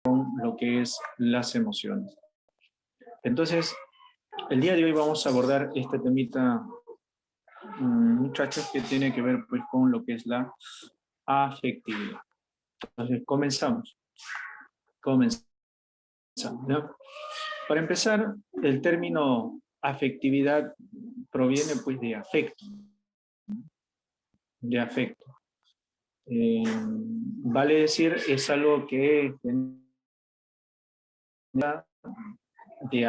lo que es las emociones. Entonces, el día de hoy vamos a abordar este temita, muchachos, que tiene que ver pues con lo que es la afectividad. Entonces, comenzamos, ¿no? Para empezar, el término afectividad proviene pues de afecto, de afecto. Vale decir, es algo que de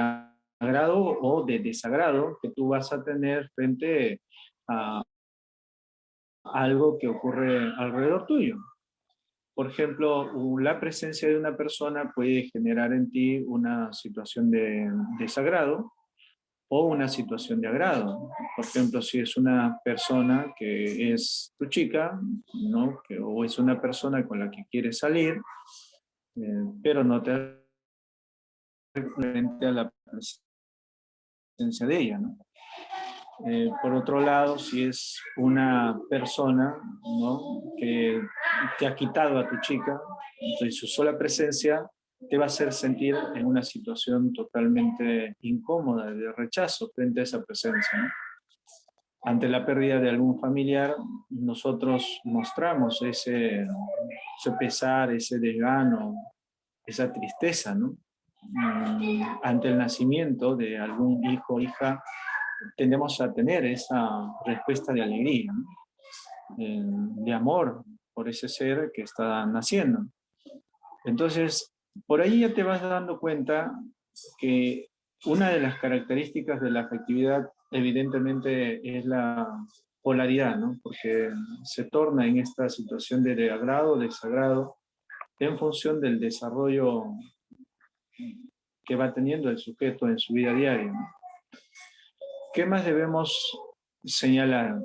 agrado o de desagrado que tú vas a tener frente a algo que ocurre alrededor tuyo. Por ejemplo, la presencia de una persona puede generar en ti una situación de desagrado o una situación de agrado. Por ejemplo, si es una persona que es tu chica, ¿no? O es una persona con la que quieres salir, pero no te frente a la presencia de ella, ¿no? Por otro lado, si es una persona, ¿no?, que te ha quitado a tu chica, entonces su sola presencia te va a hacer sentir en una situación totalmente incómoda, de rechazo frente a esa presencia, ¿no? Ante la pérdida de algún familiar, nosotros mostramos ese pesar, ese desgano, esa tristeza, ¿no? Ante el nacimiento de algún hijo o hija, tendemos a tener esa respuesta de alegría, ¿no? De amor por ese ser que está naciendo. Entonces, por ahí ya te vas dando cuenta que una de las características de la afectividad evidentemente es la polaridad, ¿no? Porque se torna en esta situación de agrado o desagrado en función del desarrollo que va teniendo el sujeto en su vida diaria, ¿no? ¿Qué más debemos señalar?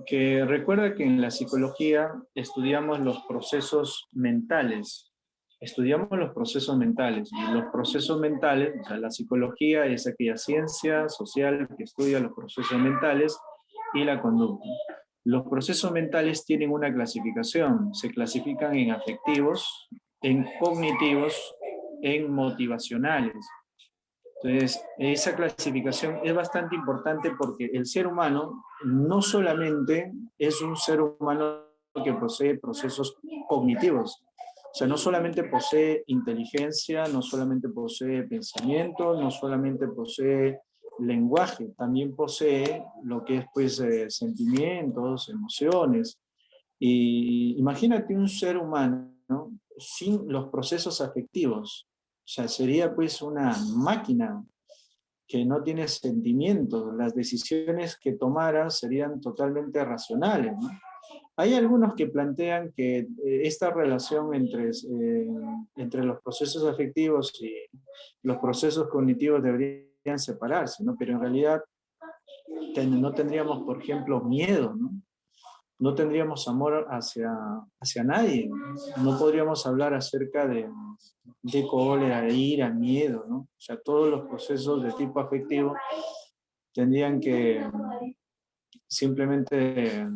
Que recuerda que en la psicología estudiamos los procesos mentales. Estudiamos los procesos mentales. Y los procesos mentales, o sea, la psicología es aquella ciencia social que estudia los procesos mentales y la conducta. Los procesos mentales tienen una clasificación. Se clasifican en afectivos, en cognitivos, en motivacionales. Entonces, esa clasificación es bastante importante porque el ser humano no solamente es un ser humano que posee procesos cognitivos, o sea, no solamente posee inteligencia, no solamente posee pensamiento, no solamente posee lenguaje, también posee lo que es pues sentimientos, emociones. Y imagínate un ser humano, ¿no?, sin los procesos afectivos. O sea, sería pues una máquina que no tiene sentimientos. Las decisiones que tomara serían totalmente racionales, ¿no? Hay algunos que plantean que esta relación entre los procesos afectivos y los procesos cognitivos deberían separarse, ¿no? Pero en realidad no tendríamos, por ejemplo, miedo, ¿no? No tendríamos amor hacia nadie, no podríamos hablar acerca de cólera, de ira, miedo, ¿no? O sea, todos los procesos de tipo afectivo tendrían que simplemente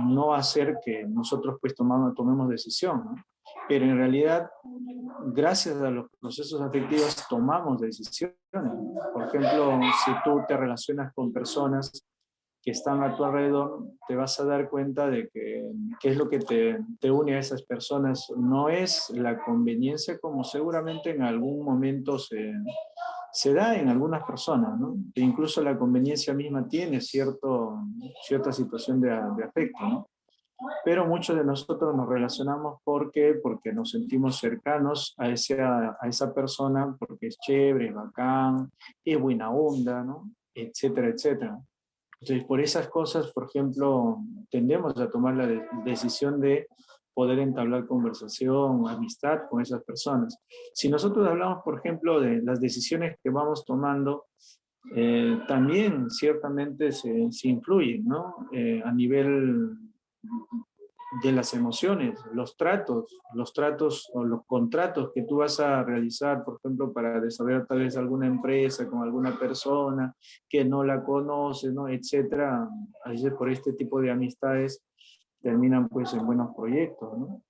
no hacer que nosotros pues tomemos decisión, ¿no? Pero en realidad, gracias a los procesos afectivos tomamos decisiones. Por ejemplo, si tú te relacionas con personas que están a tu alrededor, te vas a dar cuenta de que qué es lo que te une a esas personas. No es la conveniencia, como seguramente en algún momento se da en algunas personas, ¿no? E incluso la conveniencia misma tiene cierta situación de afecto, ¿no? Pero muchos de nosotros nos relacionamos porque nos sentimos cercanos a esa persona, porque es chévere, es bacán, es buena onda, ¿no? Etcétera, etcétera. Entonces, por esas cosas, por ejemplo, tendemos a tomar la decisión de poder entablar conversación, amistad con esas personas. Si nosotros hablamos, por ejemplo, de las decisiones que vamos tomando, también ciertamente se influye, ¿no? A nivel de las emociones, los tratos o los contratos que tú vas a realizar, por ejemplo, para desarrollar tal vez alguna empresa con alguna persona que no la conoces, ¿no?, etcétera. A veces por este tipo de amistades terminan pues en buenos proyectos, ¿no?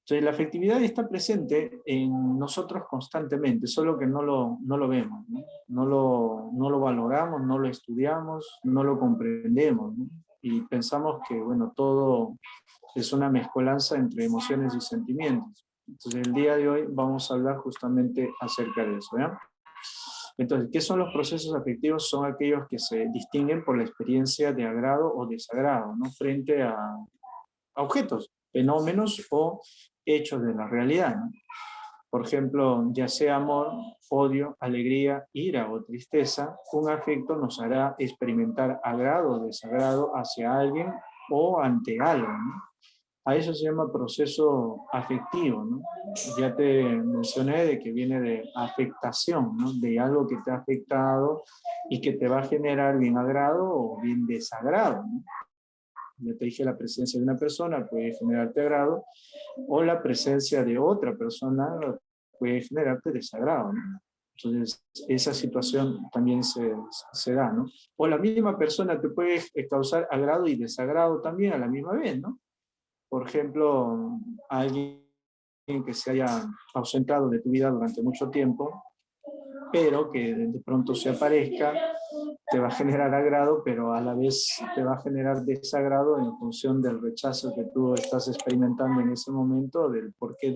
Entonces, la afectividad está presente en nosotros constantemente, solo que no lo vemos, ¿no? No lo valoramos, no lo estudiamos, no lo comprendemos, ¿no? Y pensamos que, bueno, todo es una mezcolanza entre emociones y sentimientos. Entonces, el día de hoy vamos a hablar justamente acerca de eso, ¿ya? Entonces, ¿qué son los procesos afectivos? Son aquellos que se distinguen por la experiencia de agrado o desagrado, ¿no? Frente a objetos, fenómenos o hechos de la realidad, ¿no? Por ejemplo, ya sea amor, odio, alegría, ira o tristeza, un afecto nos hará experimentar agrado o desagrado hacia alguien o ante algo, ¿no? A eso se llama proceso afectivo, ¿no? Ya te mencioné de que viene de afectación, ¿no? De algo que te ha afectado y que te va a generar bien agrado o bien desagrado, ¿no? Ya te dije, la presencia de una persona puede generarte agrado, o la presencia de otra persona puede generarte desagrado, ¿no? Entonces, esa situación también se da, ¿no? O la misma persona te puede causar agrado y desagrado también a la misma vez, ¿no? Por ejemplo, alguien que se haya ausentado de tu vida durante mucho tiempo, pero que de pronto se aparezca, te va a generar agrado, pero a la vez te va a generar desagrado en función del rechazo que tú estás experimentando en ese momento, del por qué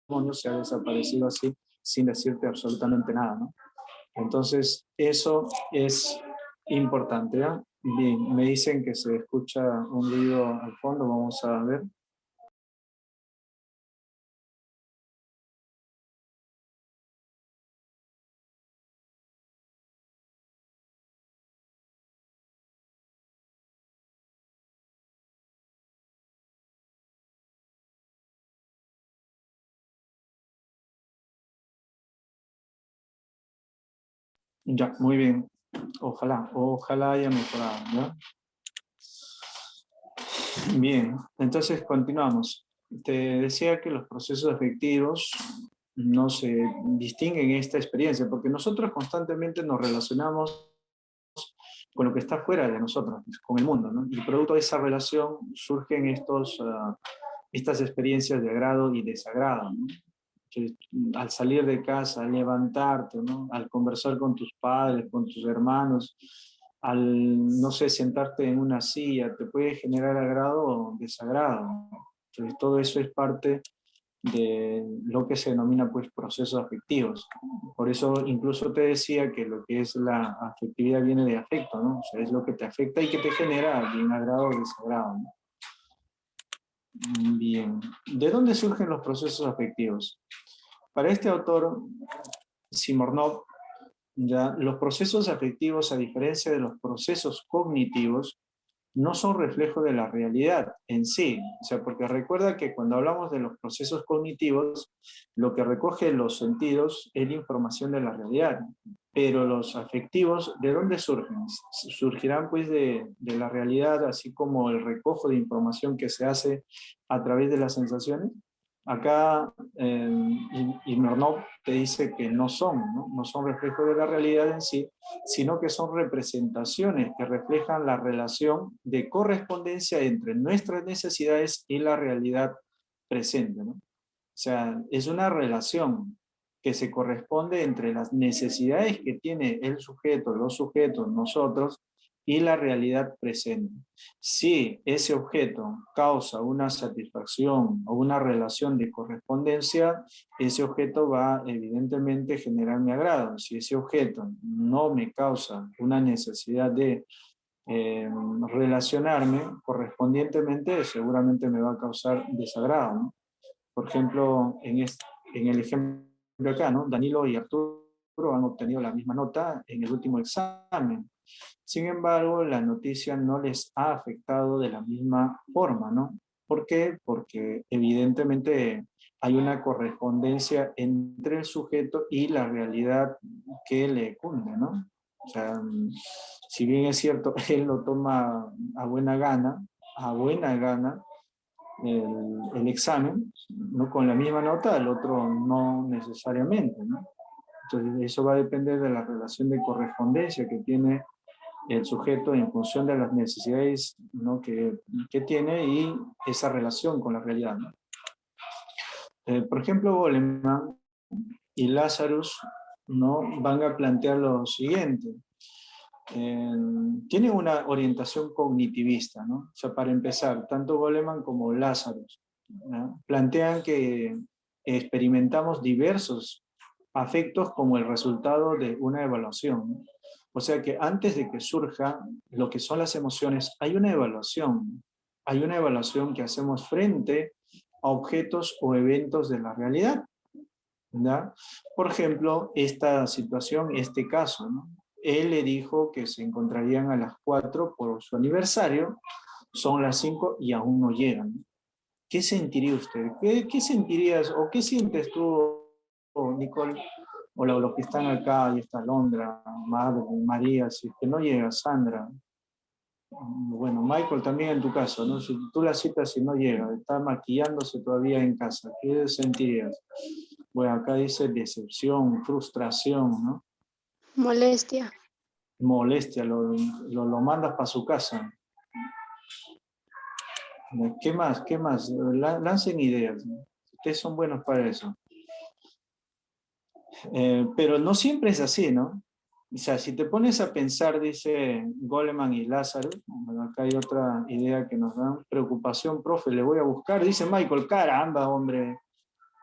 demonios se ha desaparecido así sin decirte absolutamente nada, ¿no? Entonces, eso es importante, ¿ya? Bien, me dicen que se escucha un ruido al fondo, vamos a ver. Ya, muy bien. Ojalá haya mejorado, ¿no? Bien, entonces continuamos. Te decía que los procesos afectivos no se distinguen en esta experiencia, porque nosotros constantemente nos relacionamos con lo que está fuera de nosotros, con el mundo, ¿no? Y producto de esa relación surgen estas experiencias de agrado y desagrado, ¿no? Que al salir de casa, al levantarte, ¿no? Al conversar con tus padres, con tus hermanos, al, no sé, sentarte en una silla, te puede generar agrado o desagrado, ¿no? Entonces, todo eso es parte de lo que se denomina pues procesos afectivos. Por eso incluso te decía que lo que es la afectividad viene de afecto, ¿no? O sea, es lo que te afecta y que te genera bien agrado o desagrado, ¿no? Bien, ¿de dónde surgen los procesos afectivos? Para este autor, Simornov, ya, los procesos afectivos, a diferencia de los procesos cognitivos, no son reflejo de la realidad en sí. O sea, porque recuerda que cuando hablamos de los procesos cognitivos, lo que recoge los sentidos es la información de la realidad. Pero los afectivos, ¿de dónde surgen? Surgirán pues de la realidad, así como el recojo de información que se hace a través de las sensaciones. Acá Smirnov te dice que no son, ¿no? No son reflejo de la realidad en sí, sino que son representaciones que reflejan la relación de correspondencia entre nuestras necesidades y la realidad presente, ¿no? O sea, es una relación que se corresponde entre las necesidades que tiene el sujeto, los sujetos, nosotros, y la realidad presente. Si ese objeto causa una satisfacción o una relación de correspondencia, ese objeto va evidentemente a generar mi agrado. Si ese objeto no me causa una necesidad de relacionarme correspondientemente, seguramente me va a causar desagrado, ¿no? Por ejemplo, en el ejemplo acá, ¿no? Danilo y Arturo han obtenido la misma nota en el último examen. Sin embargo, la noticia no les ha afectado de la misma forma, ¿no? ¿Por qué? Porque evidentemente hay una correspondencia entre el sujeto y la realidad que le cunde, ¿no? O sea, si bien es cierto, él lo toma a buena gana, el examen, ¿no? Con la misma nota, el otro no necesariamente, ¿no? Entonces, eso va a depender de la relación de correspondencia que tiene el sujeto en función de las necesidades, ¿no? que tiene y esa relación con la realidad, ¿no? Por ejemplo, Goleman y Lazarus, ¿no?, van a plantear lo siguiente. Tienen una orientación cognitivista, ¿no? O sea, para empezar, tanto Goleman como Lazarus, ¿no?, plantean que experimentamos diversos afectos como el resultado de una evaluación, ¿no? O sea que antes de que surja lo que son las emociones, hay una evaluación. Hay una evaluación que hacemos frente a objetos o eventos de la realidad, ¿ya? Por ejemplo, esta situación, este caso, ¿no? Él le dijo que se encontrarían a las 4 por su aniversario, son las 5 y aún no llegan. ¿Qué sentiría usted? ¿Qué sentirías o qué sientes tú, Nicole? O los que están acá, ahí está Londra, Madre, María, si es que no llega, Sandra. Bueno, Michael también en tu caso, ¿no? Si tú la citas y no llega, está maquillándose todavía en casa, ¿qué sentirías? Bueno, acá dice decepción, frustración, ¿no? Molestia. Molestia, lo mandas para su casa. ¿Qué más? ¿Qué más? Lancen ideas, ¿no? Ustedes son buenos para eso. Pero no siempre es así, ¿no? O sea, si te pones a pensar, dice Goleman y Lázaro, bueno, acá hay otra idea que nos dan, preocupación, profe, le voy a buscar, dice Michael, caramba, hombre,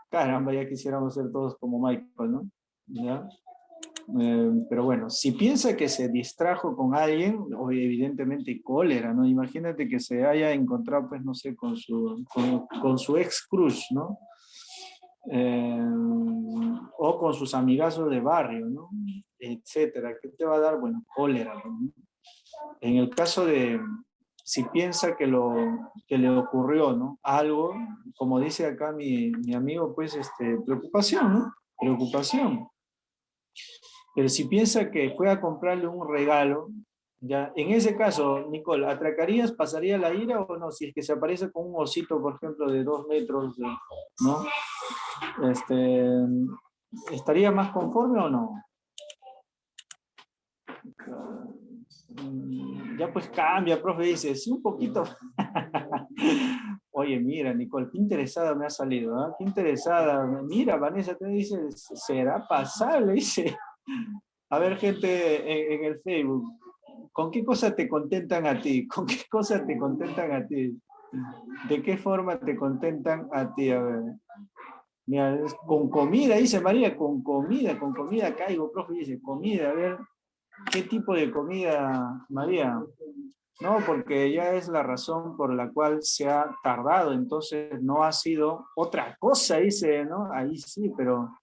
caramba, ya quisiéramos ser todos como Michael, ¿no? ¿Ya? Pero bueno, si piensa que se distrajo con alguien, o evidentemente cólera, ¿no? Imagínate que se haya encontrado, pues, no sé, con su ex crush, ¿no? O con sus amigazos de barrio, ¿no? Etcétera. ¿Qué te va a dar? Bueno, cólera, ¿no? En el caso de, si piensa que le ocurrió, ¿no?, algo, como dice acá mi amigo, pues, preocupación, ¿no? Preocupación. Pero si piensa que fue a comprarle un regalo, ya, en ese caso, Nicole, ¿atracarías, pasaría la ira o no? Si es que se aparece con un osito, por ejemplo, de 2 metros, ¿no? ¿Estaría más conforme o no? Ya pues cambia, profe, dice, sí, un poquito. Oye, mira, Nicole, qué interesada me ha salido, ¿no? Qué interesada. Mira, Vanessa te dice, ¿será pasable? Dice. A ver, gente en el Facebook, ¿con qué cosas te contentan a ti? ¿Con qué cosas te contentan a ti? ¿De qué forma te contentan a ti? A ver. Mira, con comida, dice María, con comida caigo, profe, dice, comida, a ver, ¿qué tipo de comida, María? No, porque ya es la razón por la cual se ha tardado, entonces no ha sido otra cosa, dice, ¿no? Ahí sí, pero,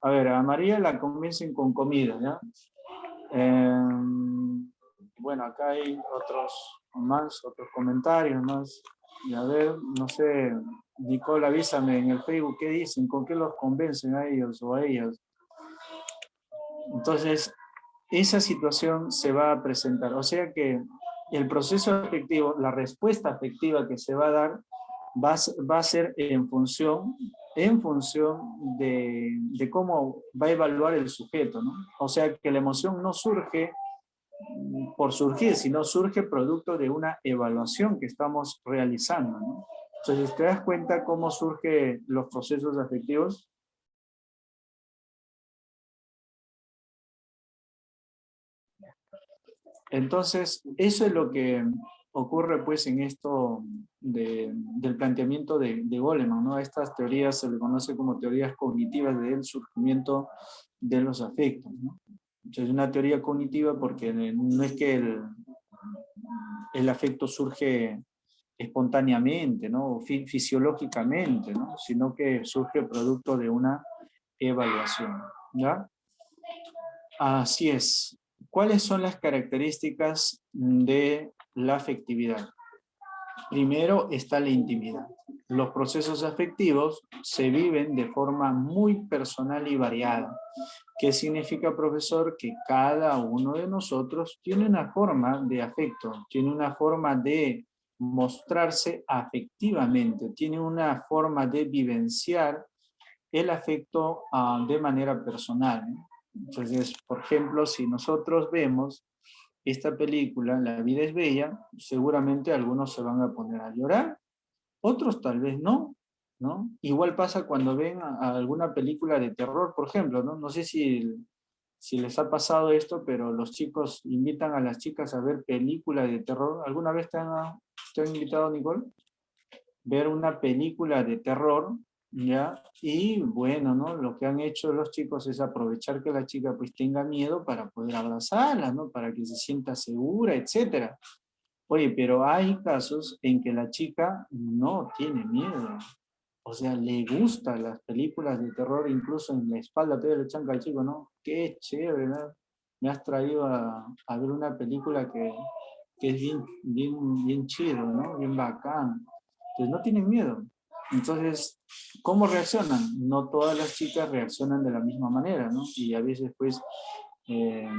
a ver, a María la convencen con comida, ¿ya? Bueno, acá hay otros comentarios más. Y a ver, no sé, Nicole, avísame en el Facebook qué dicen, con qué los convencen a ellos o a ellas. Entonces, esa situación se va a presentar. O sea que el proceso afectivo, la respuesta afectiva que se va a dar, va a ser en función de cómo va a evaluar el sujeto, ¿no? O sea que la emoción no surge por surgir, sino surge producto de una evaluación que estamos realizando, ¿no? Entonces, ¿te das cuenta cómo surgen los procesos afectivos? Entonces, eso es lo que ocurre pues en esto del planteamiento de Goleman, ¿no? Estas teorías se le conoce como teorías cognitivas del surgimiento de los afectos, ¿no? Entonces, es una teoría cognitiva porque no es que el afecto surge espontáneamente, ¿no? Fisiológicamente, ¿no? Sino que surge producto de una evaluación, ¿ya? Así es. ¿Cuáles son las características de la afectividad? Primero está la intimidad. Los procesos afectivos se viven de forma muy personal y variada. ¿Qué significa, profesor? Que cada uno de nosotros tiene una forma de afecto, tiene una forma de mostrarse afectivamente, tiene una forma de vivenciar el afecto de manera personal, ¿no? Entonces, por ejemplo, si nosotros vemos esta película, La vida es bella, seguramente algunos se van a poner a llorar, otros tal vez no, ¿no? Igual pasa cuando ven a alguna película de terror, por ejemplo, ¿no? No sé si les ha pasado esto, pero los chicos invitan a las chicas a ver películas de terror. ¿Alguna vez te han invitado, Nicole? Ver una película de terror, ¿ya? Y bueno, ¿no? Lo que han hecho los chicos es aprovechar que la chica pues tenga miedo para poder abrazarla, ¿no? Para que se sienta segura, etcétera. Oye, pero hay casos en que la chica no tiene miedo. O sea, le gustan las películas de terror, incluso en la espalda todavía le chanca al chico, ¿no? Qué chévere, ¿no? Me has traído a ver una película que es bien, bien, bien chido, ¿no? Bien bacán. Entonces no tienen miedo. Entonces, ¿cómo reaccionan? No todas las chicas reaccionan de la misma manera, ¿no? Y a veces, pues, eh,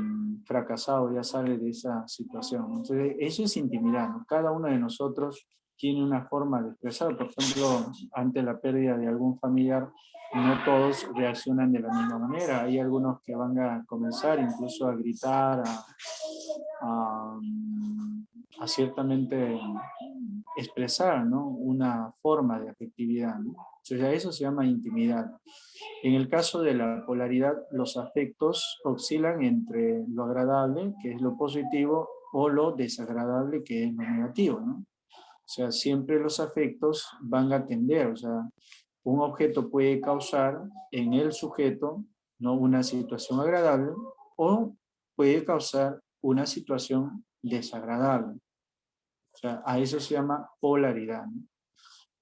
fracasado ya sale de esa situación. Entonces, eso es intimidad, ¿no? Cada uno de nosotros tiene una forma de expresar. Por ejemplo, ante la pérdida de algún familiar, no todos reaccionan de la misma manera. Hay algunos que van a comenzar incluso a gritar, a, a ciertamente expresar, ¿no? Una forma de afectividad, ¿no? Entonces, a eso se llama intimidad. En el caso de la polaridad, los afectos oscilan entre lo agradable, que es lo positivo, o lo desagradable, que es lo negativo, ¿no? O sea, siempre los afectos van a tender, o sea, un objeto puede causar en el sujeto, ¿no? Una situación agradable o puede causar una situación desagradable. O sea, a eso se llama polaridad, ¿no?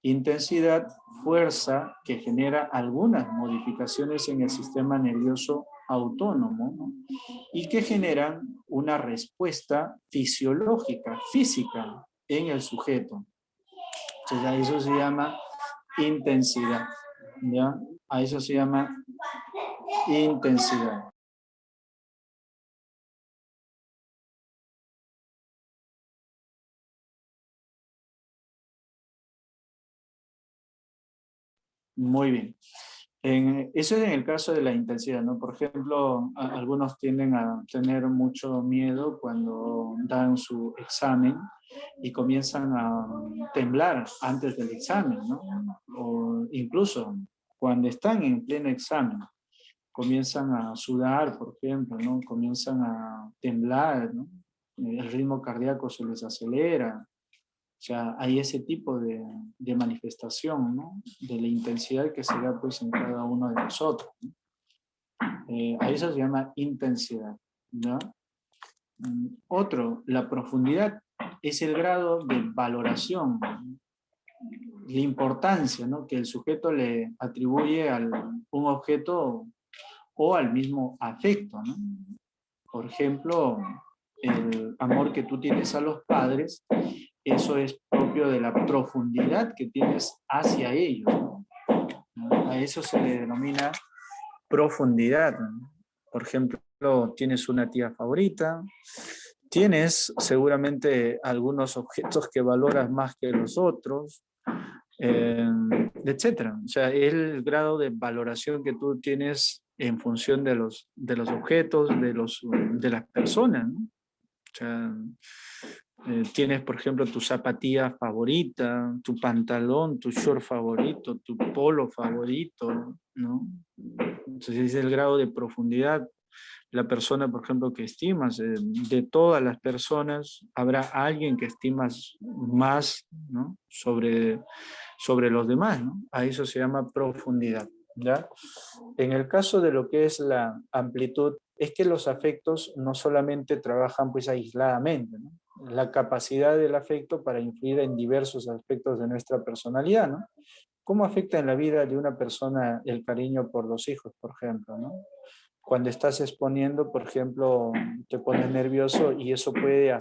Intensidad, fuerza que genera algunas modificaciones en el sistema nervioso autónomo, ¿no? Y que generan una respuesta fisiológica, física en el sujeto. Entonces a eso se llama intensidad, ¿ya? A eso se llama intensidad. Muy bien. Eso es en el caso de la intensidad, ¿no? Por ejemplo, algunos tienden a tener mucho miedo cuando dan su examen y comienzan a temblar antes del examen, ¿no? O incluso cuando están en pleno examen, comienzan a sudar, por ejemplo, ¿no? Comienzan a temblar, ¿no? El ritmo cardíaco se les acelera. O sea, hay ese tipo de manifestación, ¿no? De la intensidad que se da pues en cada uno de nosotros, ¿no? A eso se llama intensidad, ¿no? Otro, la profundidad es el grado de valoración, la importancia, ¿no? Que el sujeto le atribuye a un objeto o al mismo afecto, ¿no? Por ejemplo, el amor que tú tienes a los padres, eso es propio de la profundidad que tienes hacia ellos, ¿no? A eso se le denomina profundidad, ¿no? Por ejemplo, tienes una tía favorita, tienes seguramente algunos objetos que valoras más que los otros, etcétera. O sea, el grado de valoración que tú tienes en función de los objetos, de las personas, ¿no? O sea, tienes, por ejemplo, tu zapatilla favorita, tu pantalón, tu short favorito, tu polo favorito, ¿no? Entonces es el grado de profundidad. La persona, por ejemplo, que estimas, de todas las personas, habrá alguien que estimas más, ¿no? sobre los demás, ¿no? A eso se llama profundidad, ¿ya? En el caso de lo que es la amplitud, es que los afectos no solamente trabajan pues aisladamente, ¿no? La capacidad del afecto para influir en diversos aspectos de nuestra personalidad, ¿no? ¿Cómo afecta en la vida de una persona el cariño por los hijos, por ejemplo, ¿no? Cuando estás exponiendo, por ejemplo, te pones nervioso y eso puede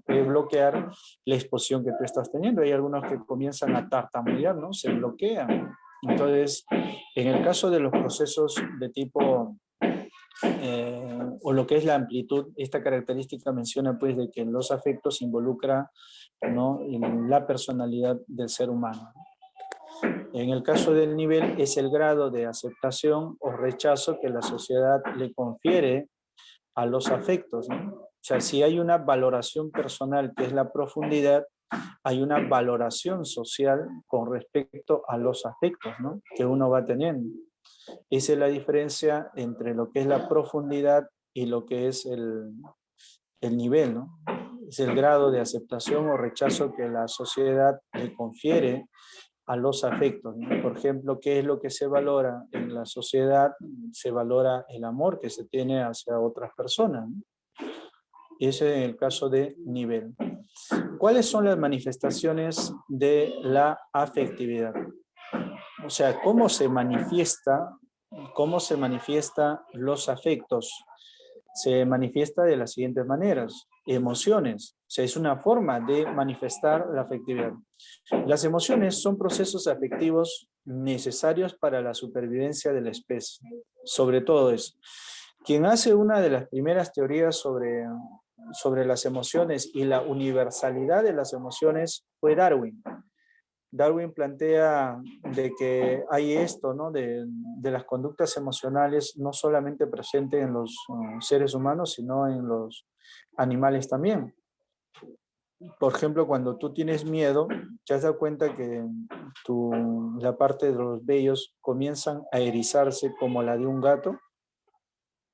puede bloquear la exposición que tú estás teniendo. Hay algunos que comienzan a tartamudear, ¿no? Se bloquean. Entonces, en el caso de los procesos de tipo, o lo que es la amplitud, esta característica menciona pues de que los afectos involucran, ¿no? En la personalidad del ser humano. En el caso del nivel es el grado de aceptación o rechazo que la sociedad le confiere a los afectos, ¿no? O sea, si hay una valoración personal que es la profundidad, hay una valoración social con respecto a los afectos, ¿no?, que uno va teniendo. Esa es la diferencia entre lo que es la profundidad y lo que es el nivel, ¿no? Es el grado de aceptación o rechazo que la sociedad le confiere a los afectos, ¿no? Por ejemplo, ¿qué es lo que se valora en la sociedad? Se valora el amor que se tiene hacia otras personas, ¿no? Ese es el caso de nivel. ¿Cuáles son las manifestaciones de la afectividad? O sea, ¿cómo se manifiestan los afectos? Se manifiesta de las siguientes maneras. Emociones, o sea, es una forma de manifestar la afectividad. Las emociones son procesos afectivos necesarios para la supervivencia de la especie. Sobre todo eso. Quien hace una de las primeras teorías sobre las emociones y la universalidad de las emociones fue Darwin. Darwin plantea de que hay esto, ¿no?, de las conductas emocionales no solamente presentes en los seres humanos, sino en los animales también. Por ejemplo, cuando tú tienes miedo, te has dado cuenta que la parte de los vellos comienzan a erizarse como la de un gato,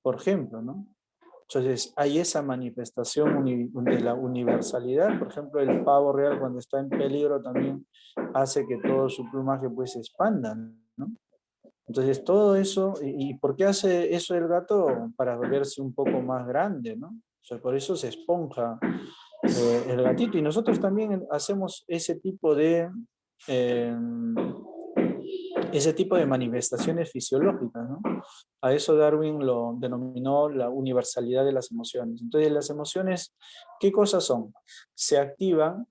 por ejemplo, ¿no? Entonces, hay esa manifestación de la universalidad. Por ejemplo, el pavo real cuando está en peligro también hace que todo su plumaje pues se expanda, ¿no? Entonces, todo eso, ¿y por qué hace eso el gato? Para verse un poco más grande, ¿no? O sea, por eso se esponja el gatito. Y nosotros también hacemos eh, ese tipo de manifestaciones fisiológicas, ¿no? A eso Darwin lo denominó la universalidad de las emociones. Entonces, las emociones, ¿qué cosas son? Se activan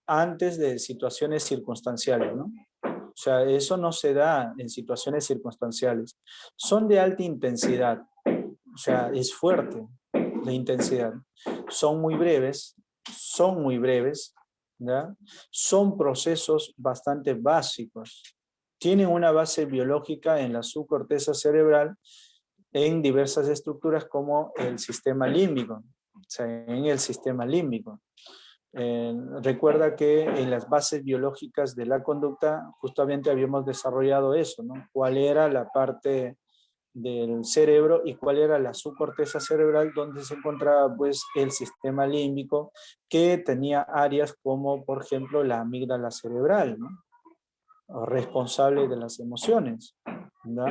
antes de situaciones circunstanciales, ¿no? O sea, eso no se da en situaciones circunstanciales. Son de alta intensidad, o sea, es fuerte la intensidad. Son muy breves, ¿ya? Son procesos bastante básicos. Tienen una base biológica en la subcorteza cerebral en diversas estructuras como el sistema límbico, o sea, en el sistema límbico. Recuerda que en las bases biológicas de la conducta justamente habíamos desarrollado eso, ¿no? ¿Cuál era la parte del cerebro y cuál era la subcorteza cerebral donde se encontraba pues el sistema límbico, que tenía áreas como por ejemplo la amígdala cerebral, ¿no?, o responsable de las emociones, ¿no?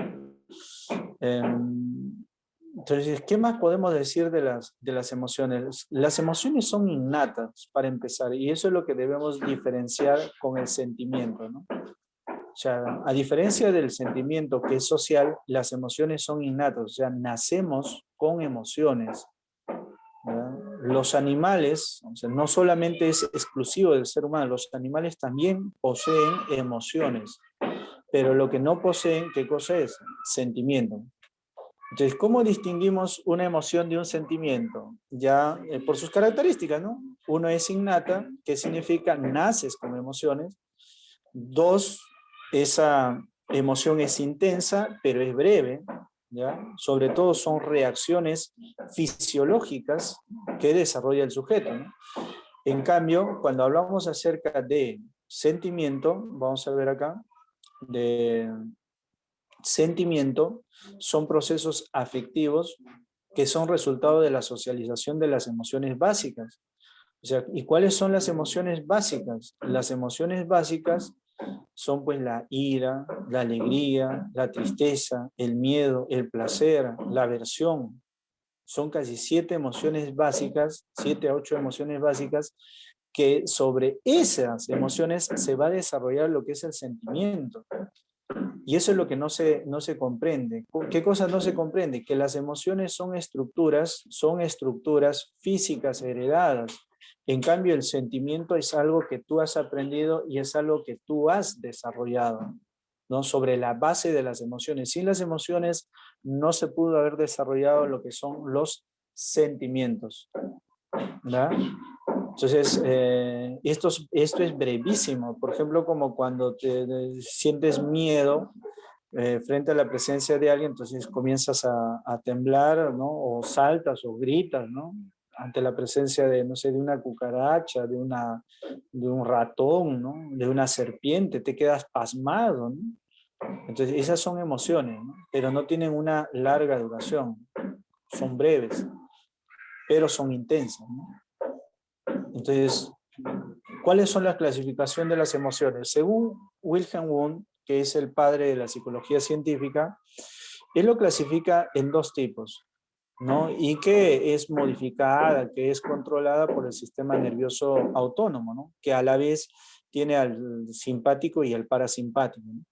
Entonces, ¿qué más podemos decir de las emociones? Las emociones son innatas, para empezar, y eso es lo que debemos diferenciar con el sentimiento, ¿no? O sea, a diferencia del sentimiento que es social, las emociones son innatas, o sea, nacemos con emociones, ¿verdad? Los animales, o sea, no solamente es exclusivo del ser humano, los animales también poseen emociones, pero lo que no poseen, ¿qué cosa es? Sentimiento. Entonces, ¿cómo distinguimos una emoción de un sentimiento? Ya por sus características, ¿no? Uno es innata, que significa naces con emociones. Dos, esa emoción es intensa, pero es breve, ¿ya? Sobre todo son reacciones fisiológicas que desarrolla el sujeto, ¿no? En cambio, cuando hablamos acerca de sentimiento, vamos a ver acá, de sentimiento, son procesos afectivos que son resultado de la socialización de las emociones básicas. O sea, ¿y cuáles son las emociones básicas? Las emociones básicas son pues la ira, la alegría, la tristeza, el miedo, el placer, la aversión. Son casi 7 emociones básicas, 7 a 8 emociones básicas, que sobre esas emociones se va a desarrollar lo que es el sentimiento. Y eso es lo que no se comprende. ¿Qué cosa no se comprende? Que las emociones son estructuras físicas heredadas. En cambio, el sentimiento es algo que tú has aprendido y es algo que tú has desarrollado, ¿no? Sobre la base de las emociones. Sin las emociones no se pudo haber desarrollado lo que son los sentimientos, ¿verdad? Entonces, esto es brevísimo. Por ejemplo, como cuando te sientes miedo frente a la presencia de alguien, entonces comienzas a temblar, ¿no? O saltas o gritas, ¿no? ante la presencia de, no sé, de una cucaracha, de un ratón, ¿no? De una serpiente, te quedas pasmado, ¿no? Entonces, esas son emociones, ¿no? Pero no tienen una larga duración, son breves, pero son intensas, ¿no? Entonces, ¿cuáles son las clasificaciones de las emociones? Según Wilhelm Wundt, que es el padre de la psicología científica, él lo clasifica en dos tipos, ¿no? Y que es modificada, que es controlada por el sistema nervioso autónomo, ¿no? Que a la vez tiene al simpático y al parasimpático, ¿no?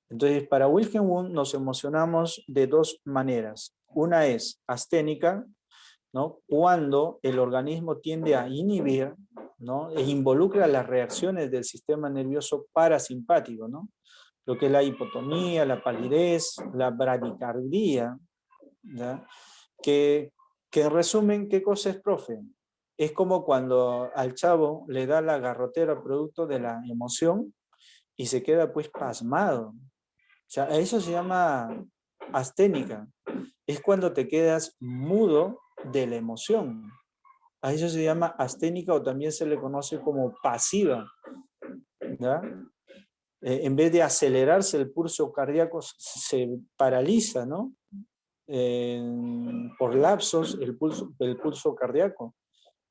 Entonces, para Wilhelm Wundt nos emocionamos de dos maneras. Una es asténica, ¿no? Cuando el organismo tiende a inhibir, ¿no? E involucra las reacciones del sistema nervioso parasimpático, ¿no? Lo que es la hipotonía, la palidez, la bradicardia, ¿ya? Que, que en resumen, ¿qué cosa es, profe? Es como cuando al chavo le da la garrotera producto de la emoción y se queda pues pasmado. O sea, a eso se llama asténica. Es cuando te quedas mudo de la emoción. A eso se llama asténica o también se le conoce como pasiva, ¿ya? En vez de acelerarse el pulso cardíaco se paraliza, ¿no? Por lapsos el pulso cardíaco.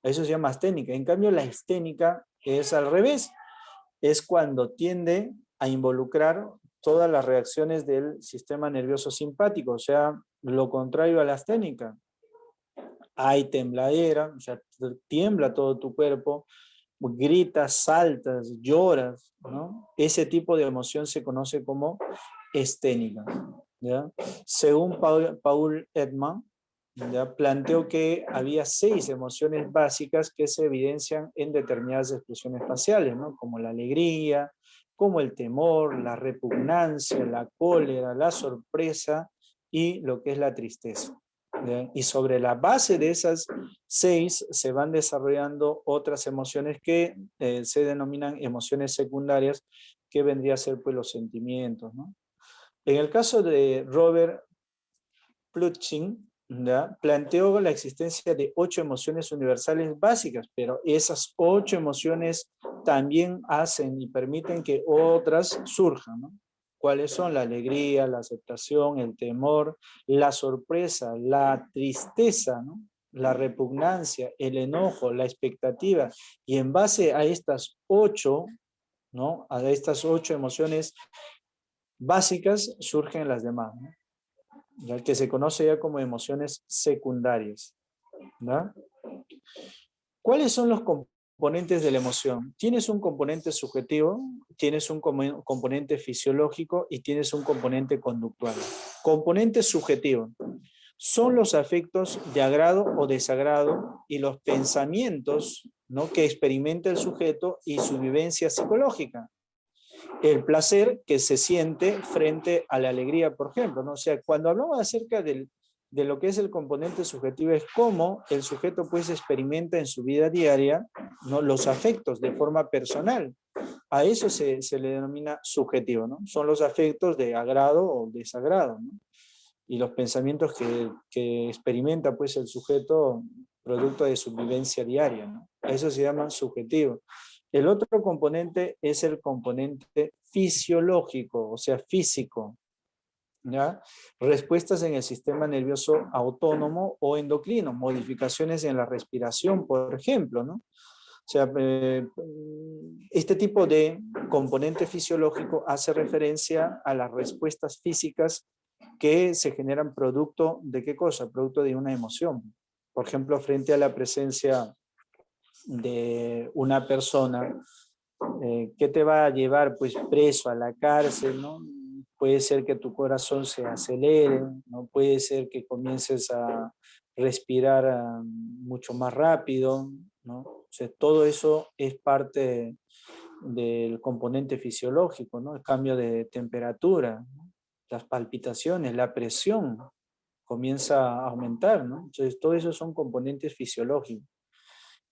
Eso se llama asténica. En cambio, la histénica es al revés. Es cuando tiende a involucrar todas las reacciones del sistema nervioso simpático, o sea, lo contrario a la asténica. Hay tembladera, o sea, tiembla todo tu cuerpo, gritas, saltas, lloras, ¿no? Ese tipo de emoción se conoce como esténica, ¿ya? Según Paul Ekman, ¿ya? Planteó que había 6 emociones básicas que se evidencian en determinadas expresiones faciales, ¿no? Como la alegría, como el temor, la repugnancia, la cólera, la sorpresa y lo que es la tristeza. ¿Ya? Y sobre la base de esas 6 se van desarrollando otras emociones que se denominan emociones secundarias, que vendría a ser pues los sentimientos, ¿no? En el caso de Robert Plutching, ¿ya? Planteó la existencia de 8 emociones universales básicas, pero esas 8 emociones también hacen y permiten que otras surjan, ¿no? ¿Cuáles son? La alegría, la aceptación, el temor, la sorpresa, la tristeza, ¿no? La repugnancia, el enojo, la expectativa. Y en base a estas 8, ¿no? A estas 8 emociones básicas surgen las demás, ¿no? Ya que se conoce ya como emociones secundarias, ¿no? ¿Cuáles son los componentes de la emoción? Tienes un componente subjetivo, tienes un componente fisiológico y tienes un componente conductual. Componente subjetivo son los afectos de agrado o desagrado y los pensamientos, ¿no?, que experimenta el sujeto y su vivencia psicológica. El placer que se siente frente a la alegría, por ejemplo, ¿no? O sea, cuando hablamos acerca de lo que es el componente subjetivo, es cómo el sujeto pues experimenta en su vida diaria, ¿no?, los afectos de forma personal. A eso se le denomina subjetivo, ¿no? Son los afectos de agrado o desagrado, ¿no? Y los pensamientos que experimenta pues el sujeto producto de su vivencia diaria, ¿no? Eso se llama subjetivo. El otro componente es el componente fisiológico, o sea, físico, ¿ya? Respuestas en el sistema nervioso autónomo o endocrino, modificaciones en la respiración, por ejemplo, ¿no? O sea, este tipo de componente fisiológico hace referencia a las respuestas físicas que se generan producto de qué cosa, producto de una emoción. Por ejemplo, frente a la presencia de una persona que te va a llevar pues preso a la cárcel, ¿no? Puede ser que tu corazón se acelere, ¿no? Puede ser que comiences a respirar mucho más rápido, ¿no? O sea, todo eso es parte del componente fisiológico, ¿no? El cambio de temperatura, ¿no? Las palpitaciones, la presión comienza a aumentar, ¿no? Entonces, todo eso son componentes fisiológicos.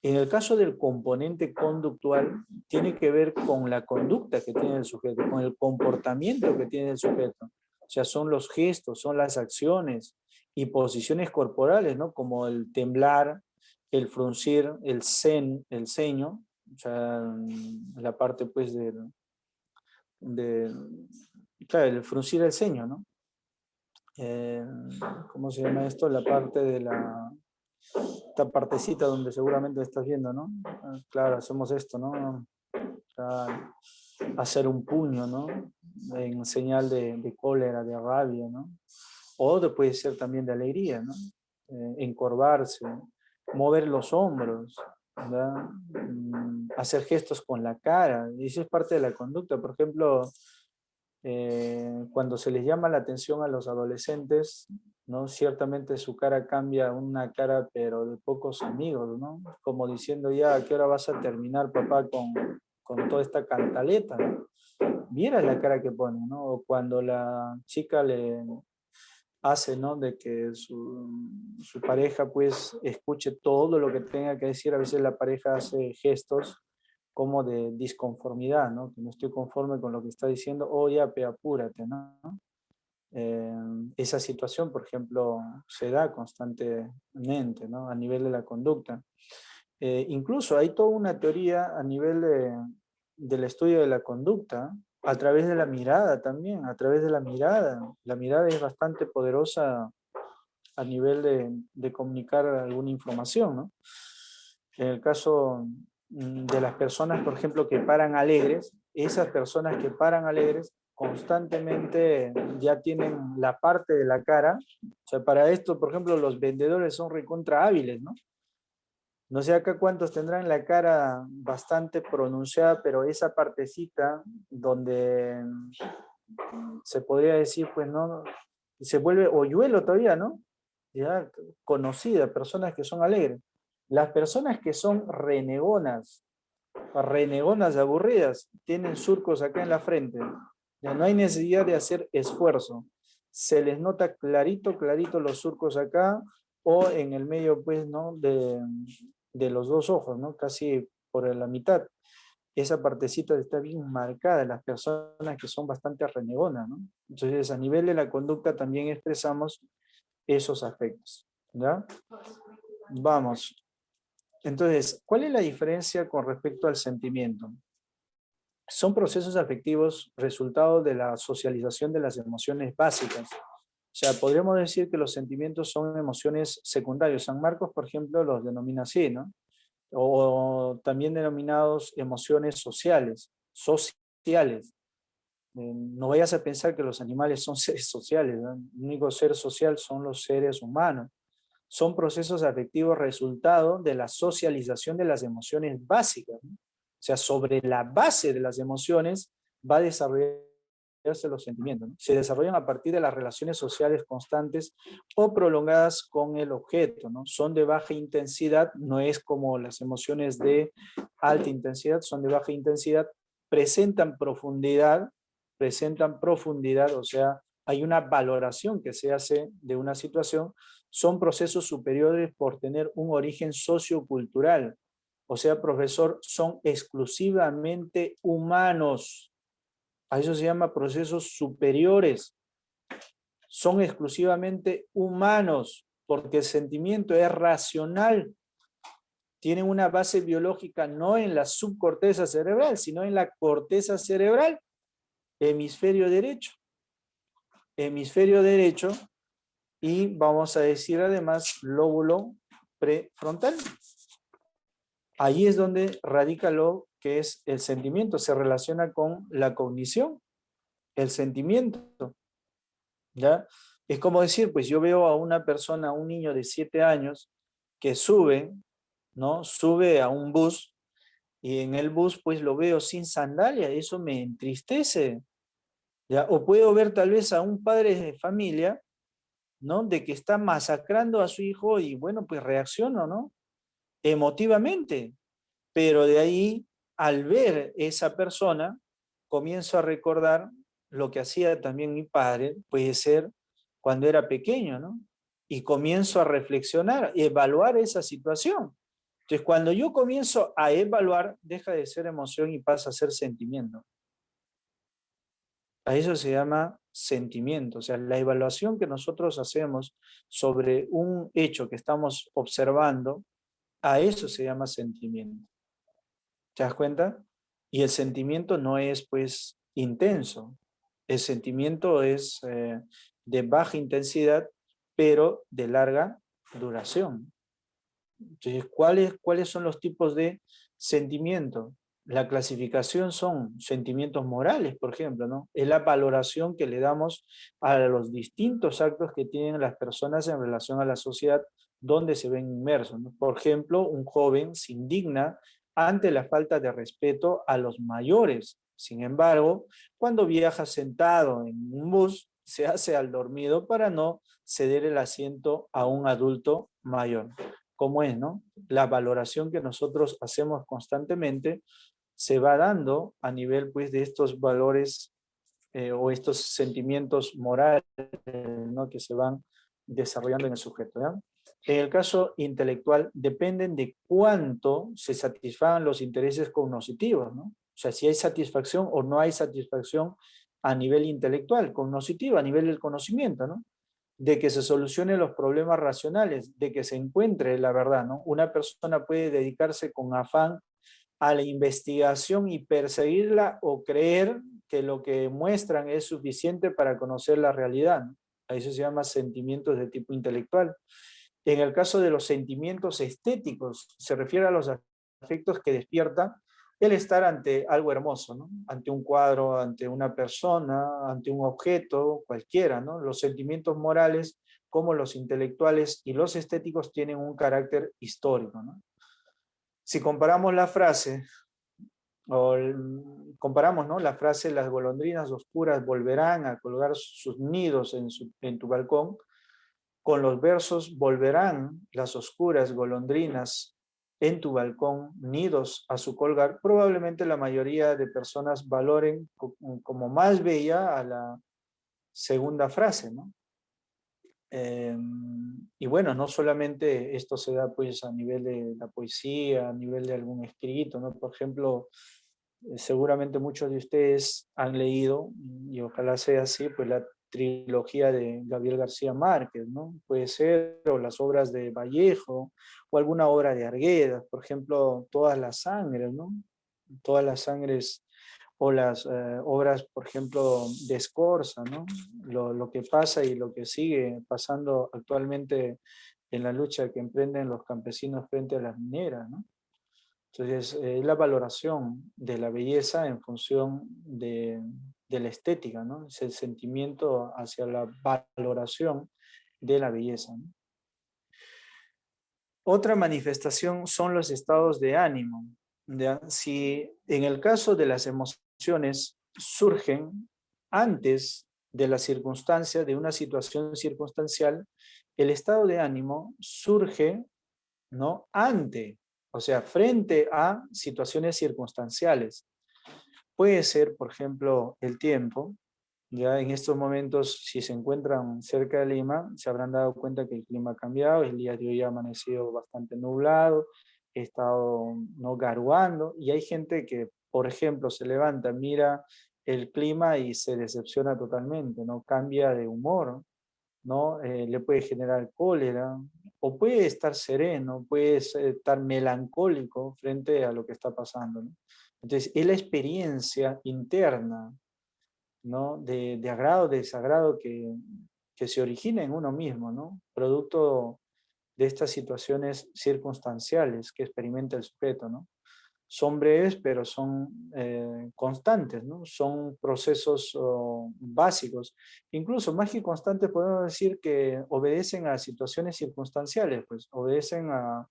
En el caso del componente conductual, tiene que ver con la conducta que tiene el sujeto, con el comportamiento que tiene el sujeto. O sea, son los gestos, son las acciones y posiciones corporales, ¿no? Como el temblar, el fruncir el ceño, o sea, la parte pues de claro, el fruncir el ceño, ¿no? Eh, ¿Cómo se llama esto? La parte de esta partecita donde seguramente estás viendo, ¿no? Claro, hacemos esto, ¿no? Claro, hacer un puño, ¿no? En señal de cólera, de rabia, ¿no? Puede ser también de alegría, ¿no? Encorvarse, mover los hombros, ¿verdad? Hacer gestos con la cara, y eso es parte de la conducta. Por ejemplo, cuando se les llama la atención a los adolescentes, ¿no? Ciertamente su cara cambia a una cara, pero de pocos amigos, ¿no? Como diciendo ya, ¿a qué hora vas a terminar, papá, con toda esta cantaleta, ¿no? Mira la cara que pone, ¿no? O cuando la chica le hace, ¿no? De que su pareja pues escuche todo lo que tenga que decir. A veces la pareja hace gestos como de disconformidad, ¿no? Que no estoy conforme con lo que está diciendo, o ya, pe, apúrate, ¿no? Eh, Esa situación, por ejemplo, se da constantemente, ¿no? A nivel de la conducta. Incluso hay toda una teoría a nivel del estudio de la conducta, a través de la mirada también, a través de la mirada. La mirada es bastante poderosa a nivel de comunicar alguna información, ¿no? En el caso de las personas, por ejemplo, que paran alegres, esas personas que paran alegres constantemente ya tienen la parte de la cara. O sea, para esto, por ejemplo, los vendedores son recontra hábiles, ¿no? No sé acá cuántos tendrán la cara bastante pronunciada, pero esa partecita donde se podría decir, pues no, se vuelve hoyuelo todavía, ¿no? Ya conocida, personas que son alegres. Las personas que son renegonas aburridas, tienen surcos acá en la frente. Ya no hay necesidad de hacer esfuerzo. Se les nota clarito, clarito los surcos acá o en el medio, pues, ¿no? De los dos ojos, ¿no? Casi por la mitad. Esa partecita está bien marcada, las personas que son bastante renegonas, ¿no? Entonces, a nivel de la conducta también expresamos esos aspectos, ¿ya? Vamos. Entonces, ¿cuál es la diferencia con respecto al sentimiento? Son procesos afectivos resultado de la socialización de las emociones básicas. O sea, podríamos decir que los sentimientos son emociones secundarias. San Marcos, por ejemplo, los denomina así, ¿no? O también denominados emociones sociales. No vayas a pensar que los animales son seres sociales, ¿no? El único ser social son los seres humanos. Son procesos afectivos resultado de la socialización de las emociones básicas, ¿no? O sea, sobre la base de las emociones va a desarrollarse los sentimientos, ¿no? Se desarrollan a partir de las relaciones sociales constantes o prolongadas con el objeto, ¿no? Son de baja intensidad, no es como las emociones de alta intensidad, son de baja intensidad, presentan profundidad, o sea, hay una valoración que se hace de una situación. Son procesos superiores por tener un origen sociocultural. O sea, profesor, son exclusivamente humanos. A eso se llama procesos superiores. Son exclusivamente humanos, porque el sentimiento es racional. Tienen una base biológica no en la subcorteza cerebral, sino en la corteza cerebral, hemisferio derecho. Hemisferio derecho, y vamos a decir además lóbulo prefrontal. Ahí es donde radica lo que es el sentimiento, se relaciona con la cognición, el sentimiento, ¿ya? Es como decir, pues yo veo a una persona, a un niño de 7 años que sube, ¿no? Sube a un bus y en el bus pues lo veo sin sandalia, eso me entristece, ¿ya? O puedo ver tal vez a un padre de familia, ¿no? De que está masacrando a su hijo y bueno, pues reacciono, ¿no? Emotivamente, pero de ahí, al ver esa persona, comienzo a recordar lo que hacía también mi padre, puede ser cuando era pequeño, ¿no? Y comienzo a reflexionar, evaluar esa situación. Entonces, cuando yo comienzo a evaluar, deja de ser emoción y pasa a ser sentimiento. A eso se llama sentimiento, o sea, la evaluación que nosotros hacemos sobre un hecho que estamos observando, A eso se llama sentimiento. ¿Te das cuenta? Y el sentimiento no es, pues, intenso. El sentimiento es de baja intensidad, pero de larga duración. Entonces, ¿cuáles son los tipos de sentimiento? La clasificación son sentimientos morales, por ejemplo, ¿no? Es la valoración que le damos a los distintos actos que tienen las personas en relación a la sociedad donde se ven inmersos, ¿no? Por ejemplo, un joven se indigna ante la falta de respeto a los mayores. Sin embargo, cuando viaja sentado en un bus, se hace al dormido para no ceder el asiento a un adulto mayor. ¿Cómo es, no? La valoración que nosotros hacemos constantemente se va dando a nivel, pues, de estos valores o estos sentimientos morales, ¿no? Que se van desarrollando en el sujeto, ¿ya? En el caso intelectual, dependen de cuánto se satisfagan los intereses cognitivos, ¿no? O sea, si hay satisfacción o no hay satisfacción a nivel intelectual, cognoscitivo, a nivel del conocimiento, ¿no? De que se solucionen los problemas racionales, de que se encuentre la verdad, ¿no? Una persona puede dedicarse con afán a la investigación y perseguirla o creer que lo que muestran es suficiente para conocer la realidad, ¿no? A eso se llama sentimientos de tipo intelectual. En el caso de los sentimientos estéticos, se refiere a los afectos que despierta el estar ante algo hermoso, ¿no? Ante un cuadro, ante una persona, ante un objeto, cualquiera, ¿no? Los sentimientos morales, como los intelectuales y los estéticos, tienen un carácter histórico, ¿no? Si comparamos la frase, comparamos, ¿no? La frase, las golondrinas oscuras volverán a colgar sus nidos en tu balcón, con los versos, volverán las oscuras golondrinas en tu balcón, nidos a su colgar, probablemente la mayoría de personas valoren como más bella a la segunda frase, ¿no? Y bueno, no solamente esto se da, pues, a nivel de la poesía, a nivel de algún escrito, ¿no? Por ejemplo, seguramente muchos de ustedes han leído, y ojalá sea así, pues la trilogía de Gabriel García Márquez, ¿no? Puede ser, o las obras de Vallejo, o alguna obra de Arguedas, por ejemplo, Todas las sangres, ¿no? Todas las sangres, o las obras, por ejemplo, de Scorza, ¿no? Lo que pasa y lo que sigue pasando actualmente en la lucha que emprenden los campesinos frente a las mineras, ¿no? Entonces, la valoración de la belleza en función de la estética, ¿no? Es el sentimiento hacia la valoración de la belleza, ¿no? Otra manifestación son los estados de ánimo, ¿ya? Si en el caso de las emociones surgen antes de la circunstancia, de una situación circunstancial, el estado de ánimo surge, ¿no? O sea, frente a situaciones circunstanciales. Puede ser, por ejemplo, el tiempo. Ya en estos momentos, si se encuentran cerca de Lima, se habrán dado cuenta que el clima ha cambiado, el día de hoy ha amanecido bastante nublado, he estado, no, garuando, y hay gente que, por ejemplo, se levanta, mira el clima y se decepciona totalmente, ¿no? Cambia de humor, ¿no? Le puede generar cólera, o puede estar sereno, puede estar melancólico frente a lo que está pasando, ¿no? Entonces, es la experiencia interna, ¿no? De agrado, de desagrado que se origina en uno mismo, ¿no? Producto de estas situaciones circunstanciales que experimenta el sujeto, ¿no? Son breves, pero son constantes, ¿no? Son procesos básicos. Incluso más que constantes, podemos decir que obedecen a situaciones circunstanciales, pues obedecen o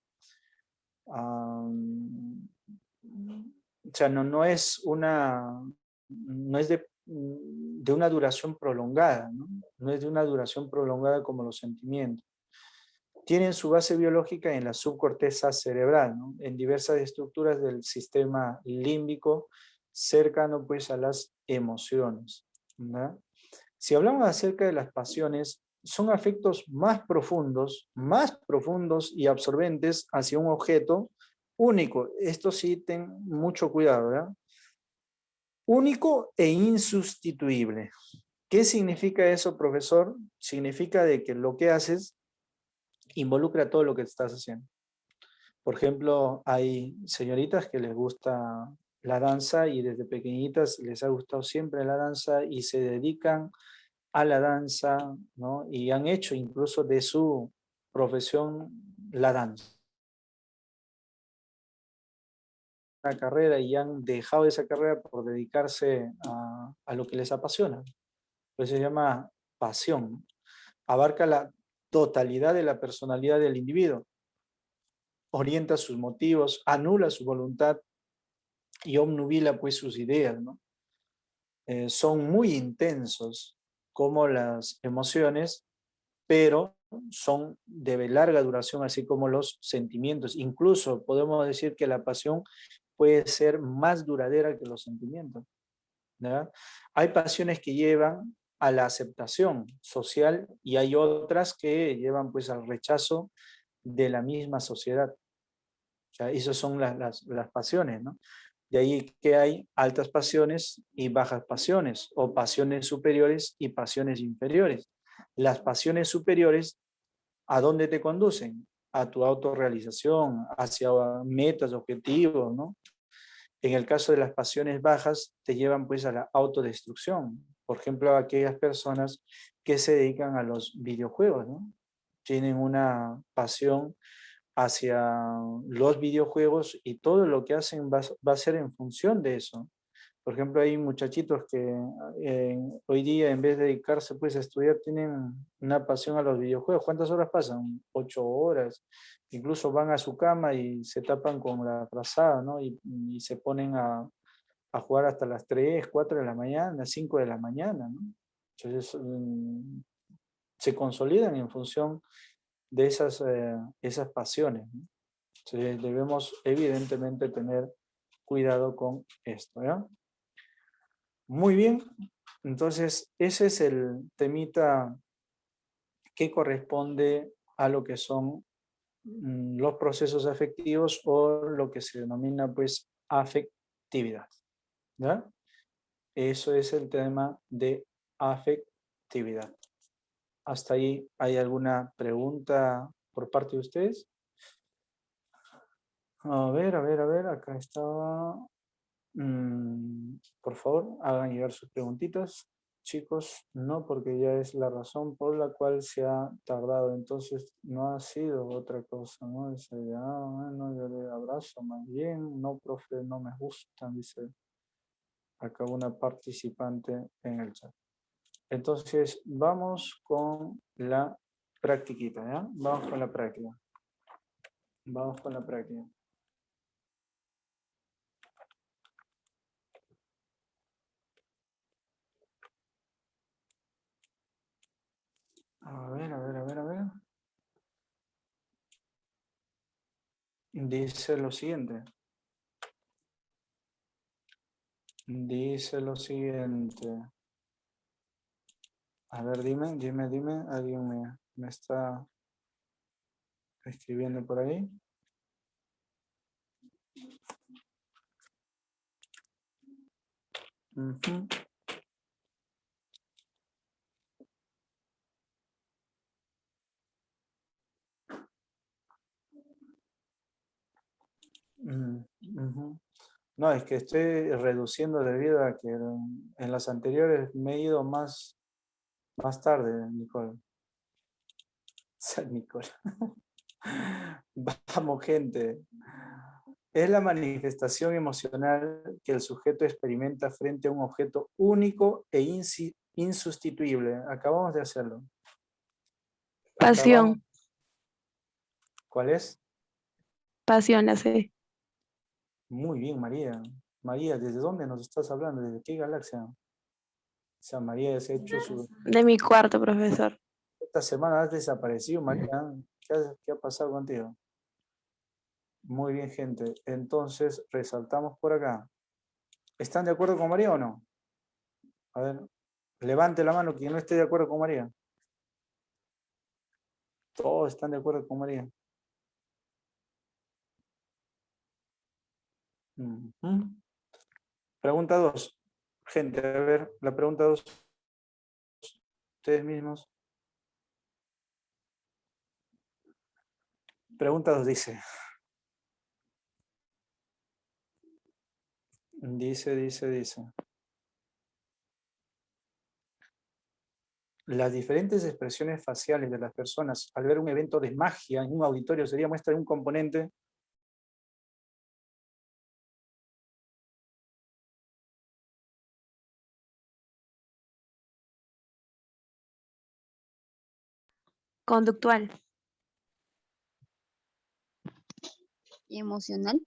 sea, no es no es de una duración prolongada, ¿no? No es de una duración prolongada como los sentimientos. Tienen su base biológica en la subcorteza cerebral, ¿no? En diversas estructuras del sistema límbico cercano, pues, a las emociones, ¿no? Si hablamos acerca de las pasiones, son afectos más profundos y absorbentes hacia un objeto único. Esto sí, ten mucho cuidado, ¿verdad? Único e insustituible. ¿Qué significa eso, profesor? Significa de que lo que haces involucra todo lo que estás haciendo. Por ejemplo, hay señoritas que les gusta la danza y desde pequeñitas les ha gustado siempre la danza y se dedican a la danza, ¿no? Y han hecho incluso de su profesión la danza, una carrera y han dejado esa carrera por dedicarse a lo que les apasiona. Pues se llama pasión, ¿no? Abarca la totalidad de la personalidad del individuo, orienta sus motivos, anula su voluntad y obnubila pues sus ideas, ¿no? Son muy intensos como las emociones, pero son de larga duración, así como los sentimientos. Incluso podemos decir que la pasión puede ser más duradera que los sentimientos, ¿verdad? Hay pasiones que llevan a la aceptación social y hay otras que llevan pues al rechazo de la misma sociedad. O sea, esas son las pasiones, ¿no? De ahí que hay altas pasiones y bajas pasiones, o pasiones superiores y pasiones inferiores. Las pasiones superiores, ¿a dónde te conducen? A tu autorrealización, hacia metas, objetivos, ¿no? En el caso de las pasiones bajas, te llevan pues a la autodestrucción. Por ejemplo, aquellas personas que se dedican a los videojuegos, ¿no? Tienen una pasión hacia los videojuegos y todo lo que hacen va a ser en función de eso. Por ejemplo, hay muchachitos que hoy día en vez de dedicarse pues a estudiar tienen una pasión a los videojuegos. ¿Cuántas horas pasan? 8 horas. Incluso van a su cama y se tapan con la frazada, ¿no? Y se ponen a jugar hasta las 3, 4 de la mañana, 5 de la mañana, ¿no? Entonces se consolidan en función de esas pasiones, ¿no? Entonces debemos evidentemente tener cuidado con esto, ¿ya? Muy bien, entonces ese es el temita que corresponde a lo que son los procesos afectivos o lo que se denomina pues afectividad, ¿ya? Eso es el tema de afectividad. ¿Hasta ahí hay alguna pregunta por parte de ustedes? A ver, acá estaba. Por favor, hagan llegar sus preguntitas. Chicos, no porque ya es la razón por la cual se ha tardado, entonces no ha sido otra cosa, ¿no? Dice, bueno, yo le abrazo más bien, no, profe, no me gustan, dice acá una participante en el chat. Entonces, vamos con la practiquita, ¿ya? Vamos con la práctica. Vamos con la práctica. A ver. Dice lo siguiente. Dice lo siguiente. A ver, dime. Alguien me está escribiendo por ahí. Ujú. Ujú. No, es que estoy reduciendo debido a que en las anteriores me he ido más tarde, Nicole. Nicole. Vamos, gente. Es la manifestación emocional que el sujeto experimenta frente a un objeto único e insustituible. Acabamos de hacerlo. Acabamos. Pasión, ¿Cuál es? pasión, la sé. Muy bien, María. María, ¿desde dónde nos estás hablando? ¿Desde qué galaxia? O sea, María se ha hecho su... De mi cuarto, profesor. Esta semana has desaparecido, María. ¿Qué ha pasado contigo? Muy bien, gente. Entonces, resaltamos por acá. ¿Están de acuerdo con María o no? A ver, levante la mano quien no esté de acuerdo con María. Todos están de acuerdo con María. Ujú. Pregunta 2. Gente, a ver, la pregunta 2. Ustedes mismos. Pregunta 2 dice. Dice. Las diferentes expresiones faciales de las personas al ver un evento de magia en un auditorio sería muestra de un componente. Conductual. ¿Y emocional?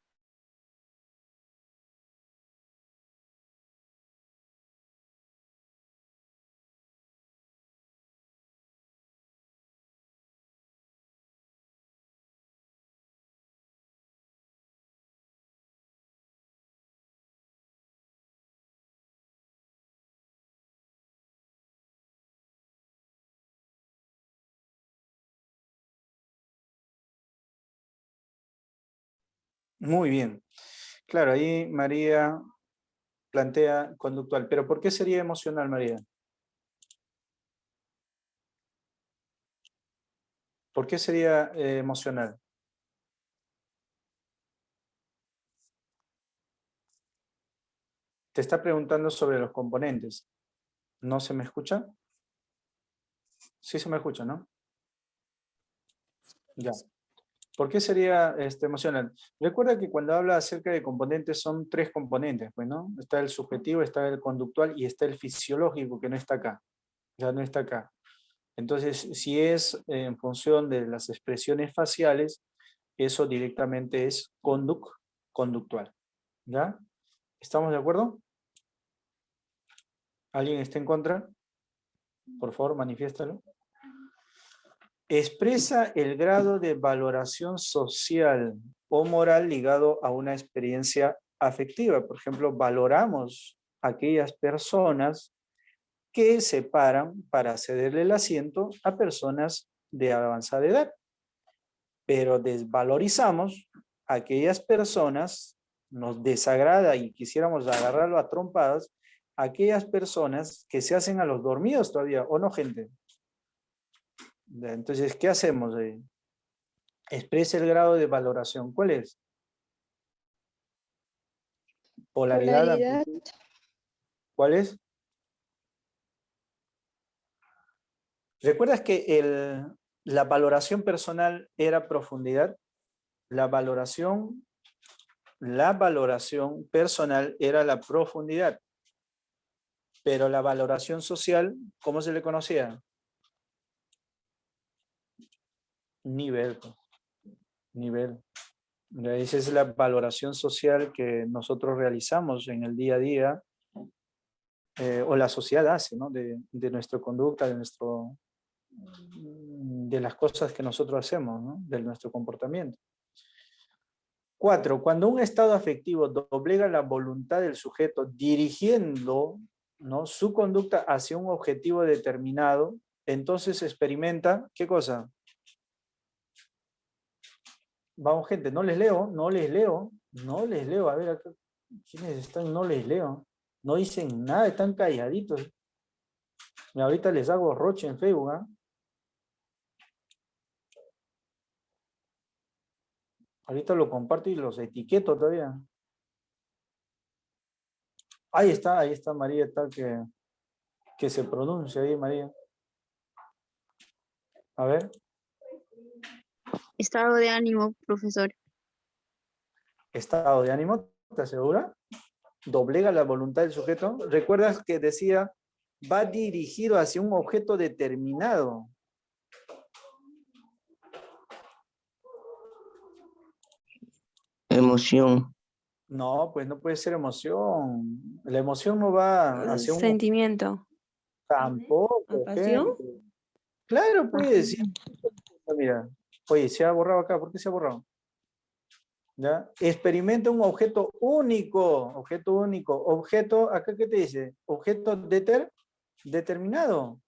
Muy bien. Claro, ahí María plantea conductual. ¿Pero por qué sería emocional, María? ¿Por qué sería emocional? Te está preguntando sobre los componentes. ¿No se me escucha? Sí se me escucha, ¿no? Ya. ¿Por qué sería emocional? Recuerda que cuando habla acerca de componentes son 3 componentes, pues, ¿no? Está el subjetivo, está el conductual y está el fisiológico, que no está acá. Ya no está acá. Entonces, si es en función de las expresiones faciales, eso directamente es conductual. ¿Ya? ¿Estamos de acuerdo? ¿Alguien está en contra? Por favor, manifiéstalo. Expresa el grado de valoración social o moral ligado a una experiencia afectiva. Por ejemplo, valoramos a aquellas personas que se paran para cederle el asiento a personas de avanzada edad, pero desvalorizamos a aquellas personas, nos desagrada y quisiéramos agarrarlo a trompadas, a aquellas personas que se hacen a los dormidos todavía, ¿o no, gente? Entonces, ¿qué hacemos? Expresa el grado de valoración. ¿Cuál es? Polaridad. Polaridad. ¿Cuál es? ¿Recuerdas que la valoración personal era profundidad? La valoración personal era la profundidad. Pero la valoración social, ¿cómo se le conocía? Nivel. Nivel. Esa es la valoración social que nosotros realizamos en el día a día, o la sociedad hace, ¿no? De nuestra conducta, de las cosas que nosotros hacemos, ¿no? De nuestro comportamiento. 4. Cuando un estado afectivo doblega la voluntad del sujeto dirigiendo, ¿no?, su conducta hacia un objetivo determinado, entonces experimenta, ¿qué cosa? Vamos, gente, no les leo. A ver, acá, ¿quiénes están? No les leo. No dicen nada, están calladitos. Y ahorita les hago roche en Facebook, ¿ah? Ahorita lo comparto y los etiqueto todavía. Ahí está María, tal que se pronuncia ahí, María. A ver. Estado de ánimo, profesor. Estado de ánimo, ¿te asegura? Doblega la voluntad del sujeto. ¿Recuerdas que decía, va dirigido hacia un objeto determinado? Emoción. No, pues no puede ser emoción. La emoción no va hacia un... Sentimiento. Tampoco, ¿Pasión? gente. Claro, puede decir. Mira, oye, se ha borrado acá. ¿Por qué se ha borrado? ¿Ya? Experimenta un objeto único. Objeto, ¿acá qué te dice? Objeto determinado.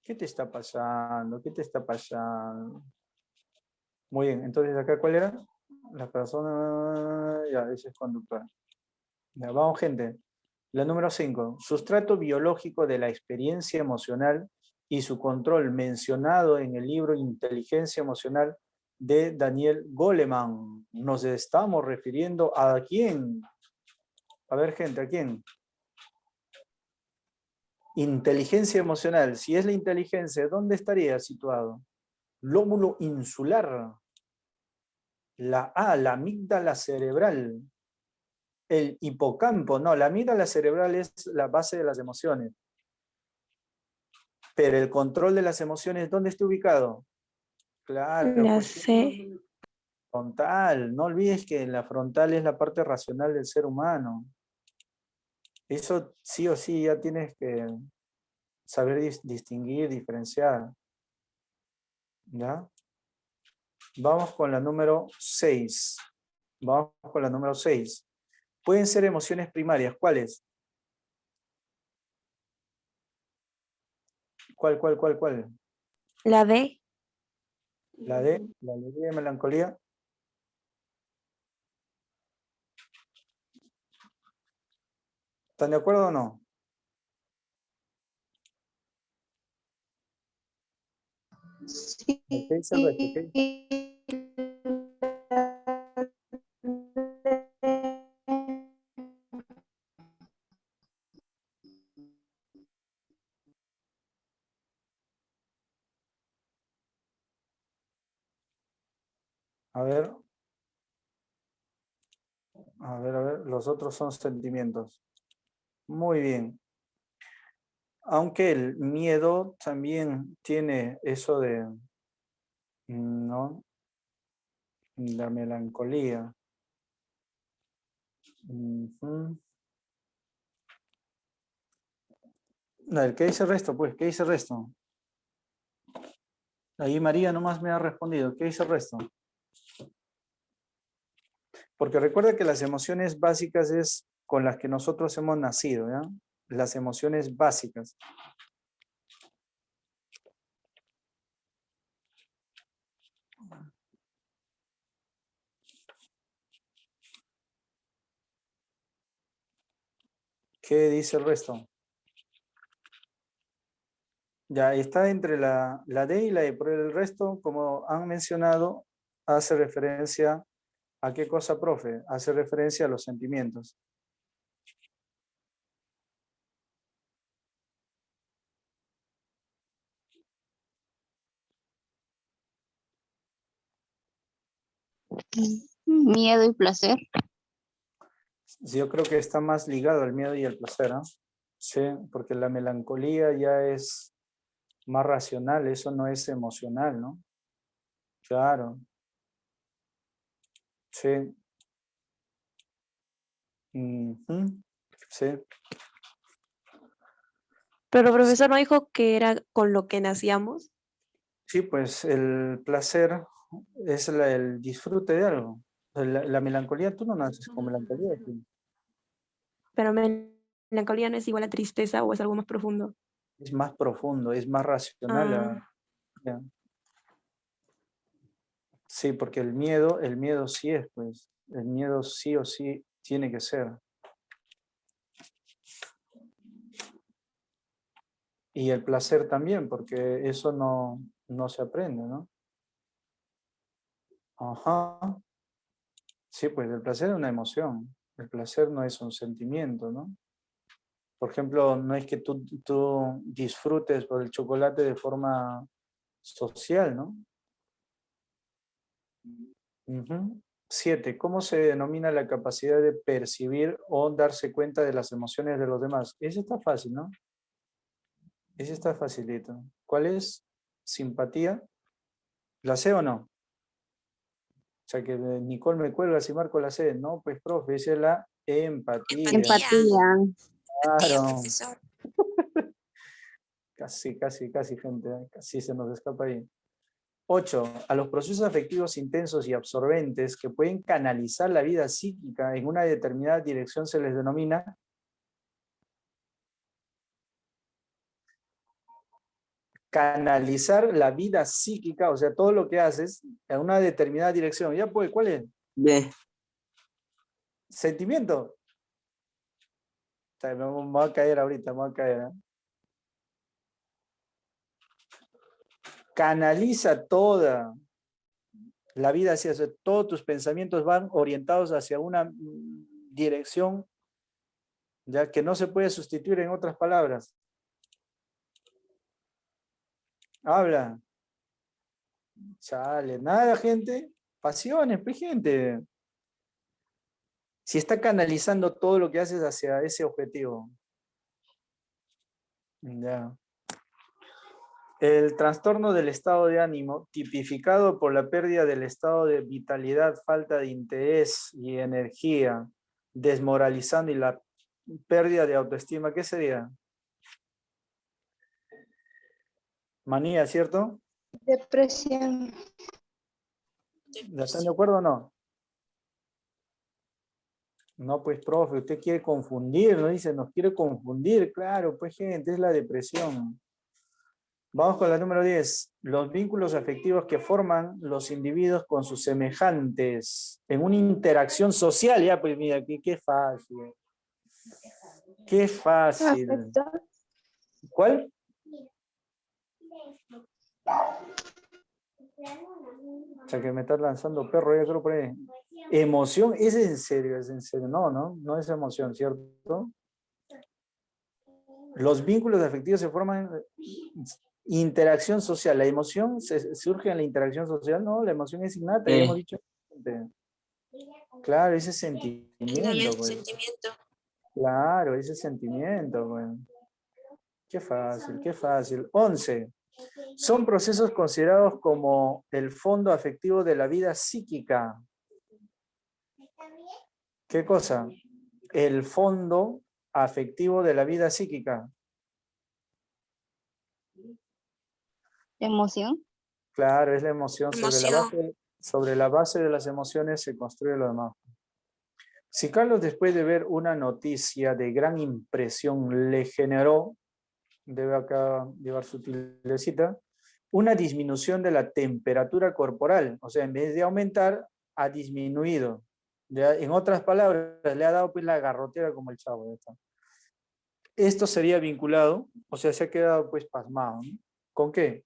¿Qué te está pasando? Muy bien, entonces acá, ¿cuál era? La persona, ya, ese es conductor. Ya, vamos, gente. La número 5. Sustrato biológico de la experiencia emocional y su control mencionado en el libro Inteligencia Emocional de Daniel Goleman. Nos estamos refiriendo a quién. A ver, gente, ¿a quién? Inteligencia emocional. Si es la inteligencia, ¿dónde estaría situado? Lóbulo insular. La amígdala cerebral. El hipocampo. No, la amígdala cerebral es la base de las emociones. Pero el control de las emociones, ¿dónde está ubicado? Claro, La pues C. frontal. No olvides que la frontal es la parte racional del ser humano. Eso sí o sí ya tienes que saber distinguir, diferenciar. ¿Ya? Vamos con la número 6. Vamos con la número 6. Pueden ser emociones primarias. ¿Cuáles? ¿Cuál? La D. La D, la alegría y melancolía. ¿Están de acuerdo o no? Sí. ¿Qué dice el resto? ¿Qué? A ver, los otros son sentimientos. Muy bien. Aunque el miedo también tiene eso de, ¿no? La melancolía. Ujú. A ver, ¿qué dice el resto? Pues, ¿qué dice el resto? Ahí María nomás me ha respondido. ¿Qué dice el resto? Porque recuerda que las emociones básicas es con las que nosotros hemos nacido, ¿ya? Las emociones básicas. ¿Qué dice el resto? Ya está entre la D y la E, pero el resto, como han mencionado, hace referencia a qué cosa, profe? Hace referencia a los sentimientos. Miedo y placer. Yo creo que está más ligado al miedo y al placer, ¿no? Sí, porque la melancolía ya es más racional, eso no es emocional, ¿no? Claro, sí. Ujú, sí. Pero profesor no dijo que era con lo que nacíamos. Sí, pues el placer es el disfrute de algo. La melancolía, tú no naces con melancolía. ¿Sí? Pero melancolía no es igual a tristeza o es algo más profundo. Es más profundo, es más racional. Ah, Ya. Sí, porque el miedo sí es, pues, el miedo sí o sí tiene que ser. Y el placer también, porque eso no se aprende, ¿no? Ajá. Sí, pues el placer es una emoción. El placer no es un sentimiento, ¿no? Por ejemplo, no es que tú disfrutes por el chocolate de forma social, ¿no? Ujú. 7. ¿Cómo se denomina la capacidad de percibir o darse cuenta de las emociones de los demás? Eso está fácil, ¿no? Ese está facilito. ¿Cuál es? Simpatía. ¿La sé o no? O sea que Nicole me cuelga si marco la C. No, pues profe, esa es la empatía. Empatía. Claro. Casi, gente. Casi se nos escapa ahí. 8. A los procesos afectivos intensos y absorbentes que pueden canalizar la vida psíquica en una determinada dirección se les denomina canalizar la vida psíquica, o sea, todo lo que haces en una determinada dirección. ¿Ya pues cuál es? B. Sentimiento. O sea, me voy a caer ahorita, me voy a caer. ¿Eh? Canaliza toda La vida hacia todos tus pensamientos van orientados hacia una dirección, ya que no se puede sustituir en otras palabras. Habla. Chale, nada, gente. Pasiones, pues, gente. Si está canalizando todo lo que haces hacia ese objetivo. Ya. El trastorno del estado de ánimo, tipificado por la pérdida del estado de vitalidad, falta de interés y energía, desmoralizando y la pérdida de autoestima, ¿qué sería? Manía, ¿cierto? Depresión. ¿Están de acuerdo o no? No, pues, profe, usted quiere confundir, ¿no? Dice, nos quiere confundir, claro, pues, gente, es la depresión. Vamos con la número 10. Los vínculos afectivos que forman los individuos con sus semejantes en una interacción social. Ya, pues mira, qué fácil. Qué fácil. Afecto. ¿Cuál? O sea, que me estás lanzando perro, ya creo por ahí. Emoción, es en serio, es en serio. No, no es emoción, ¿cierto? Los vínculos afectivos se forman interacción social. ¿La emoción surge en la interacción social? No, la emoción es innata, ya hemos dicho. Claro, ese sentimiento, pues. Sentimiento. Claro, ese sentimiento, pues. Qué fácil, qué fácil. 11. Son procesos considerados como el fondo afectivo de la vida psíquica. ¿Qué cosa? El fondo afectivo de la vida psíquica. Emoción. Claro, es la emoción. Emoción. Sobre la base de las emociones se construye lo demás. Si Carlos, después de ver una noticia de gran impresión, le generó, debe acá llevar su tildecita, una disminución de la temperatura corporal, o sea, en vez de aumentar, ha disminuido. En otras palabras, le ha dado pues la garrotera como el chavo. Esto sería vinculado, o sea, se ha quedado pues pasmado, ¿no? ¿Con qué?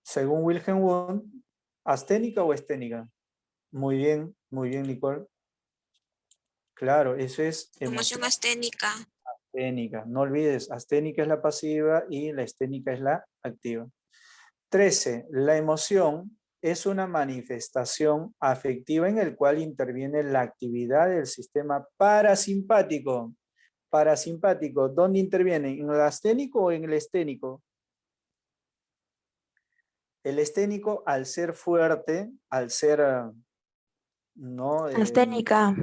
Según Wilhelm Wundt, ¿asténica o esténica? Muy bien, Nicole. Claro, eso es Emoción asténica. asténica. No olvides, asténica es la pasiva y la esténica es la activa. 13. La emoción es una manifestación afectiva en el cual interviene la actividad del sistema parasimpático. Parasimpático, ¿dónde interviene? ¿En el asténico o en el esténico? El esténico, al ser fuerte, al ser, ¿no? Asténica.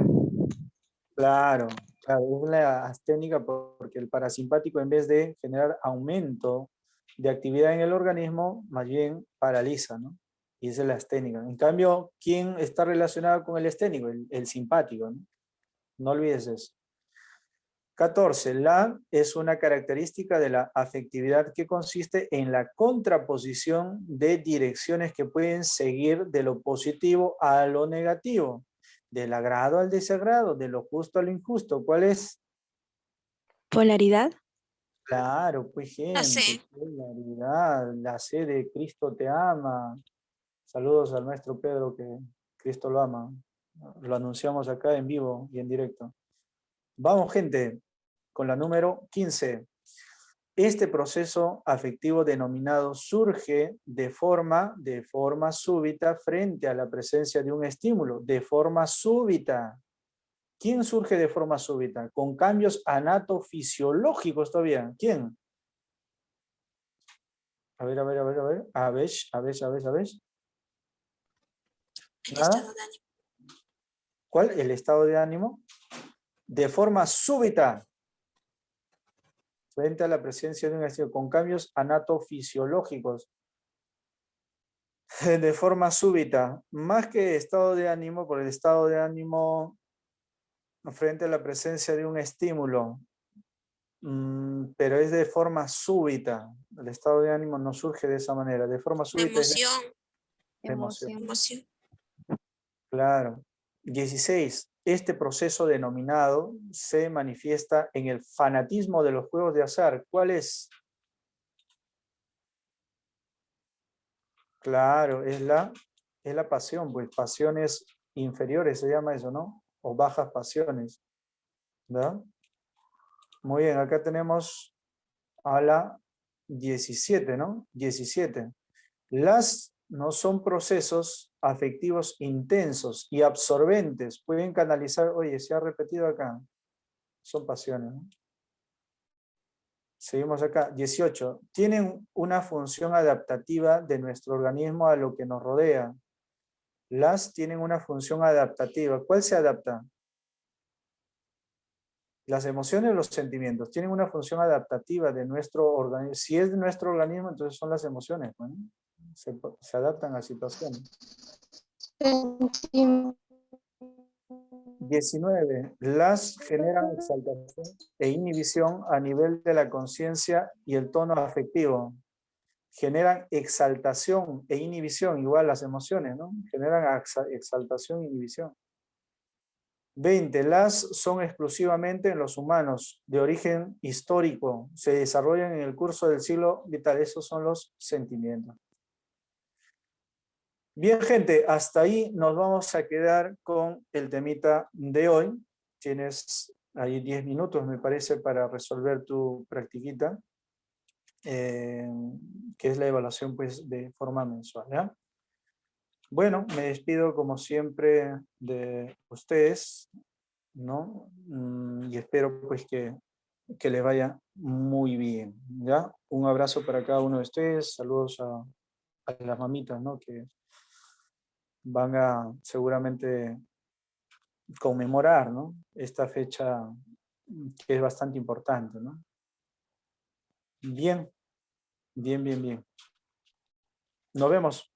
Claro, es la asténica porque el parasimpático, en vez de generar aumento de actividad en el organismo, más bien paraliza, ¿no? Y esa es la asténica. En cambio, ¿quién está relacionado con el esténico? El simpático, ¿no? No olvides eso. 14. La es una característica de la afectividad que consiste en la contraposición de direcciones que pueden seguir de lo positivo a lo negativo, del agrado al desagrado, de lo justo a lo injusto. ¿Cuál es? Polaridad. Claro, pues La gente, C. claridad, la C de Cristo te ama. Saludos al maestro Pedro, que Cristo lo ama. Lo anunciamos acá en vivo y en directo. Vamos, gente, con la número 15. Este proceso afectivo denominado surge de forma súbita frente a la presencia de un estímulo, de forma súbita. ¿Quién surge de forma súbita? Con cambios anatofisiológicos todavía. ¿Quién? A ver. A ver. El ¿Nada? estado de ánimo. ¿Cuál? El estado de ánimo. De forma súbita frente a la presencia de un estímulo, con cambios anatofisiológicos. De forma súbita, más que estado de ánimo, por el estado de ánimo frente a la presencia de un estímulo, pero es de forma súbita. El estado de ánimo no surge de esa manera, de forma súbita es emoción. Emoción. Claro. 16. Este proceso denominado se manifiesta en el fanatismo de los juegos de azar. ¿Cuál es? Claro, es la pasión, pues pasiones inferiores se llama eso, ¿no? O bajas pasiones, ¿verdad? Muy bien, acá tenemos a la 17, ¿no? 17. Las no son procesos afectivos intensos y absorbentes. Pueden canalizar, oye, se ha repetido acá. Son pasiones, ¿no? Seguimos acá. 18. Tienen una función adaptativa de nuestro organismo a lo que nos rodea. Las tienen una función adaptativa. ¿Cuál se adapta? Las emociones o los sentimientos tienen una función adaptativa de nuestro organismo. Si es de nuestro organismo, entonces son las emociones, ¿no? Se adaptan a situaciones. 19. Las generan exaltación e inhibición a nivel de la conciencia y el tono afectivo. Generan exaltación e inhibición, igual las emociones, ¿no? Generan exaltación e inhibición. 20. Las son exclusivamente en los humanos, de origen histórico, se desarrollan en el curso del ciclo vital. Esos son los sentimientos. Bien, gente, hasta ahí nos vamos a quedar con el temita de hoy. Tienes ahí 10 minutos, me parece, para resolver tu practiquita, que es la evaluación, pues, de forma mensual, ¿ya? Bueno, me despido como siempre de ustedes, ¿no? Y espero, pues, que les vaya muy bien, ¿ya? Un abrazo para cada uno de ustedes, saludos a las mamitas, ¿no? Que van a seguramente conmemorar, ¿no? Esta fecha que es bastante importante, ¿no? Bien, bien, bien, bien. Nos vemos.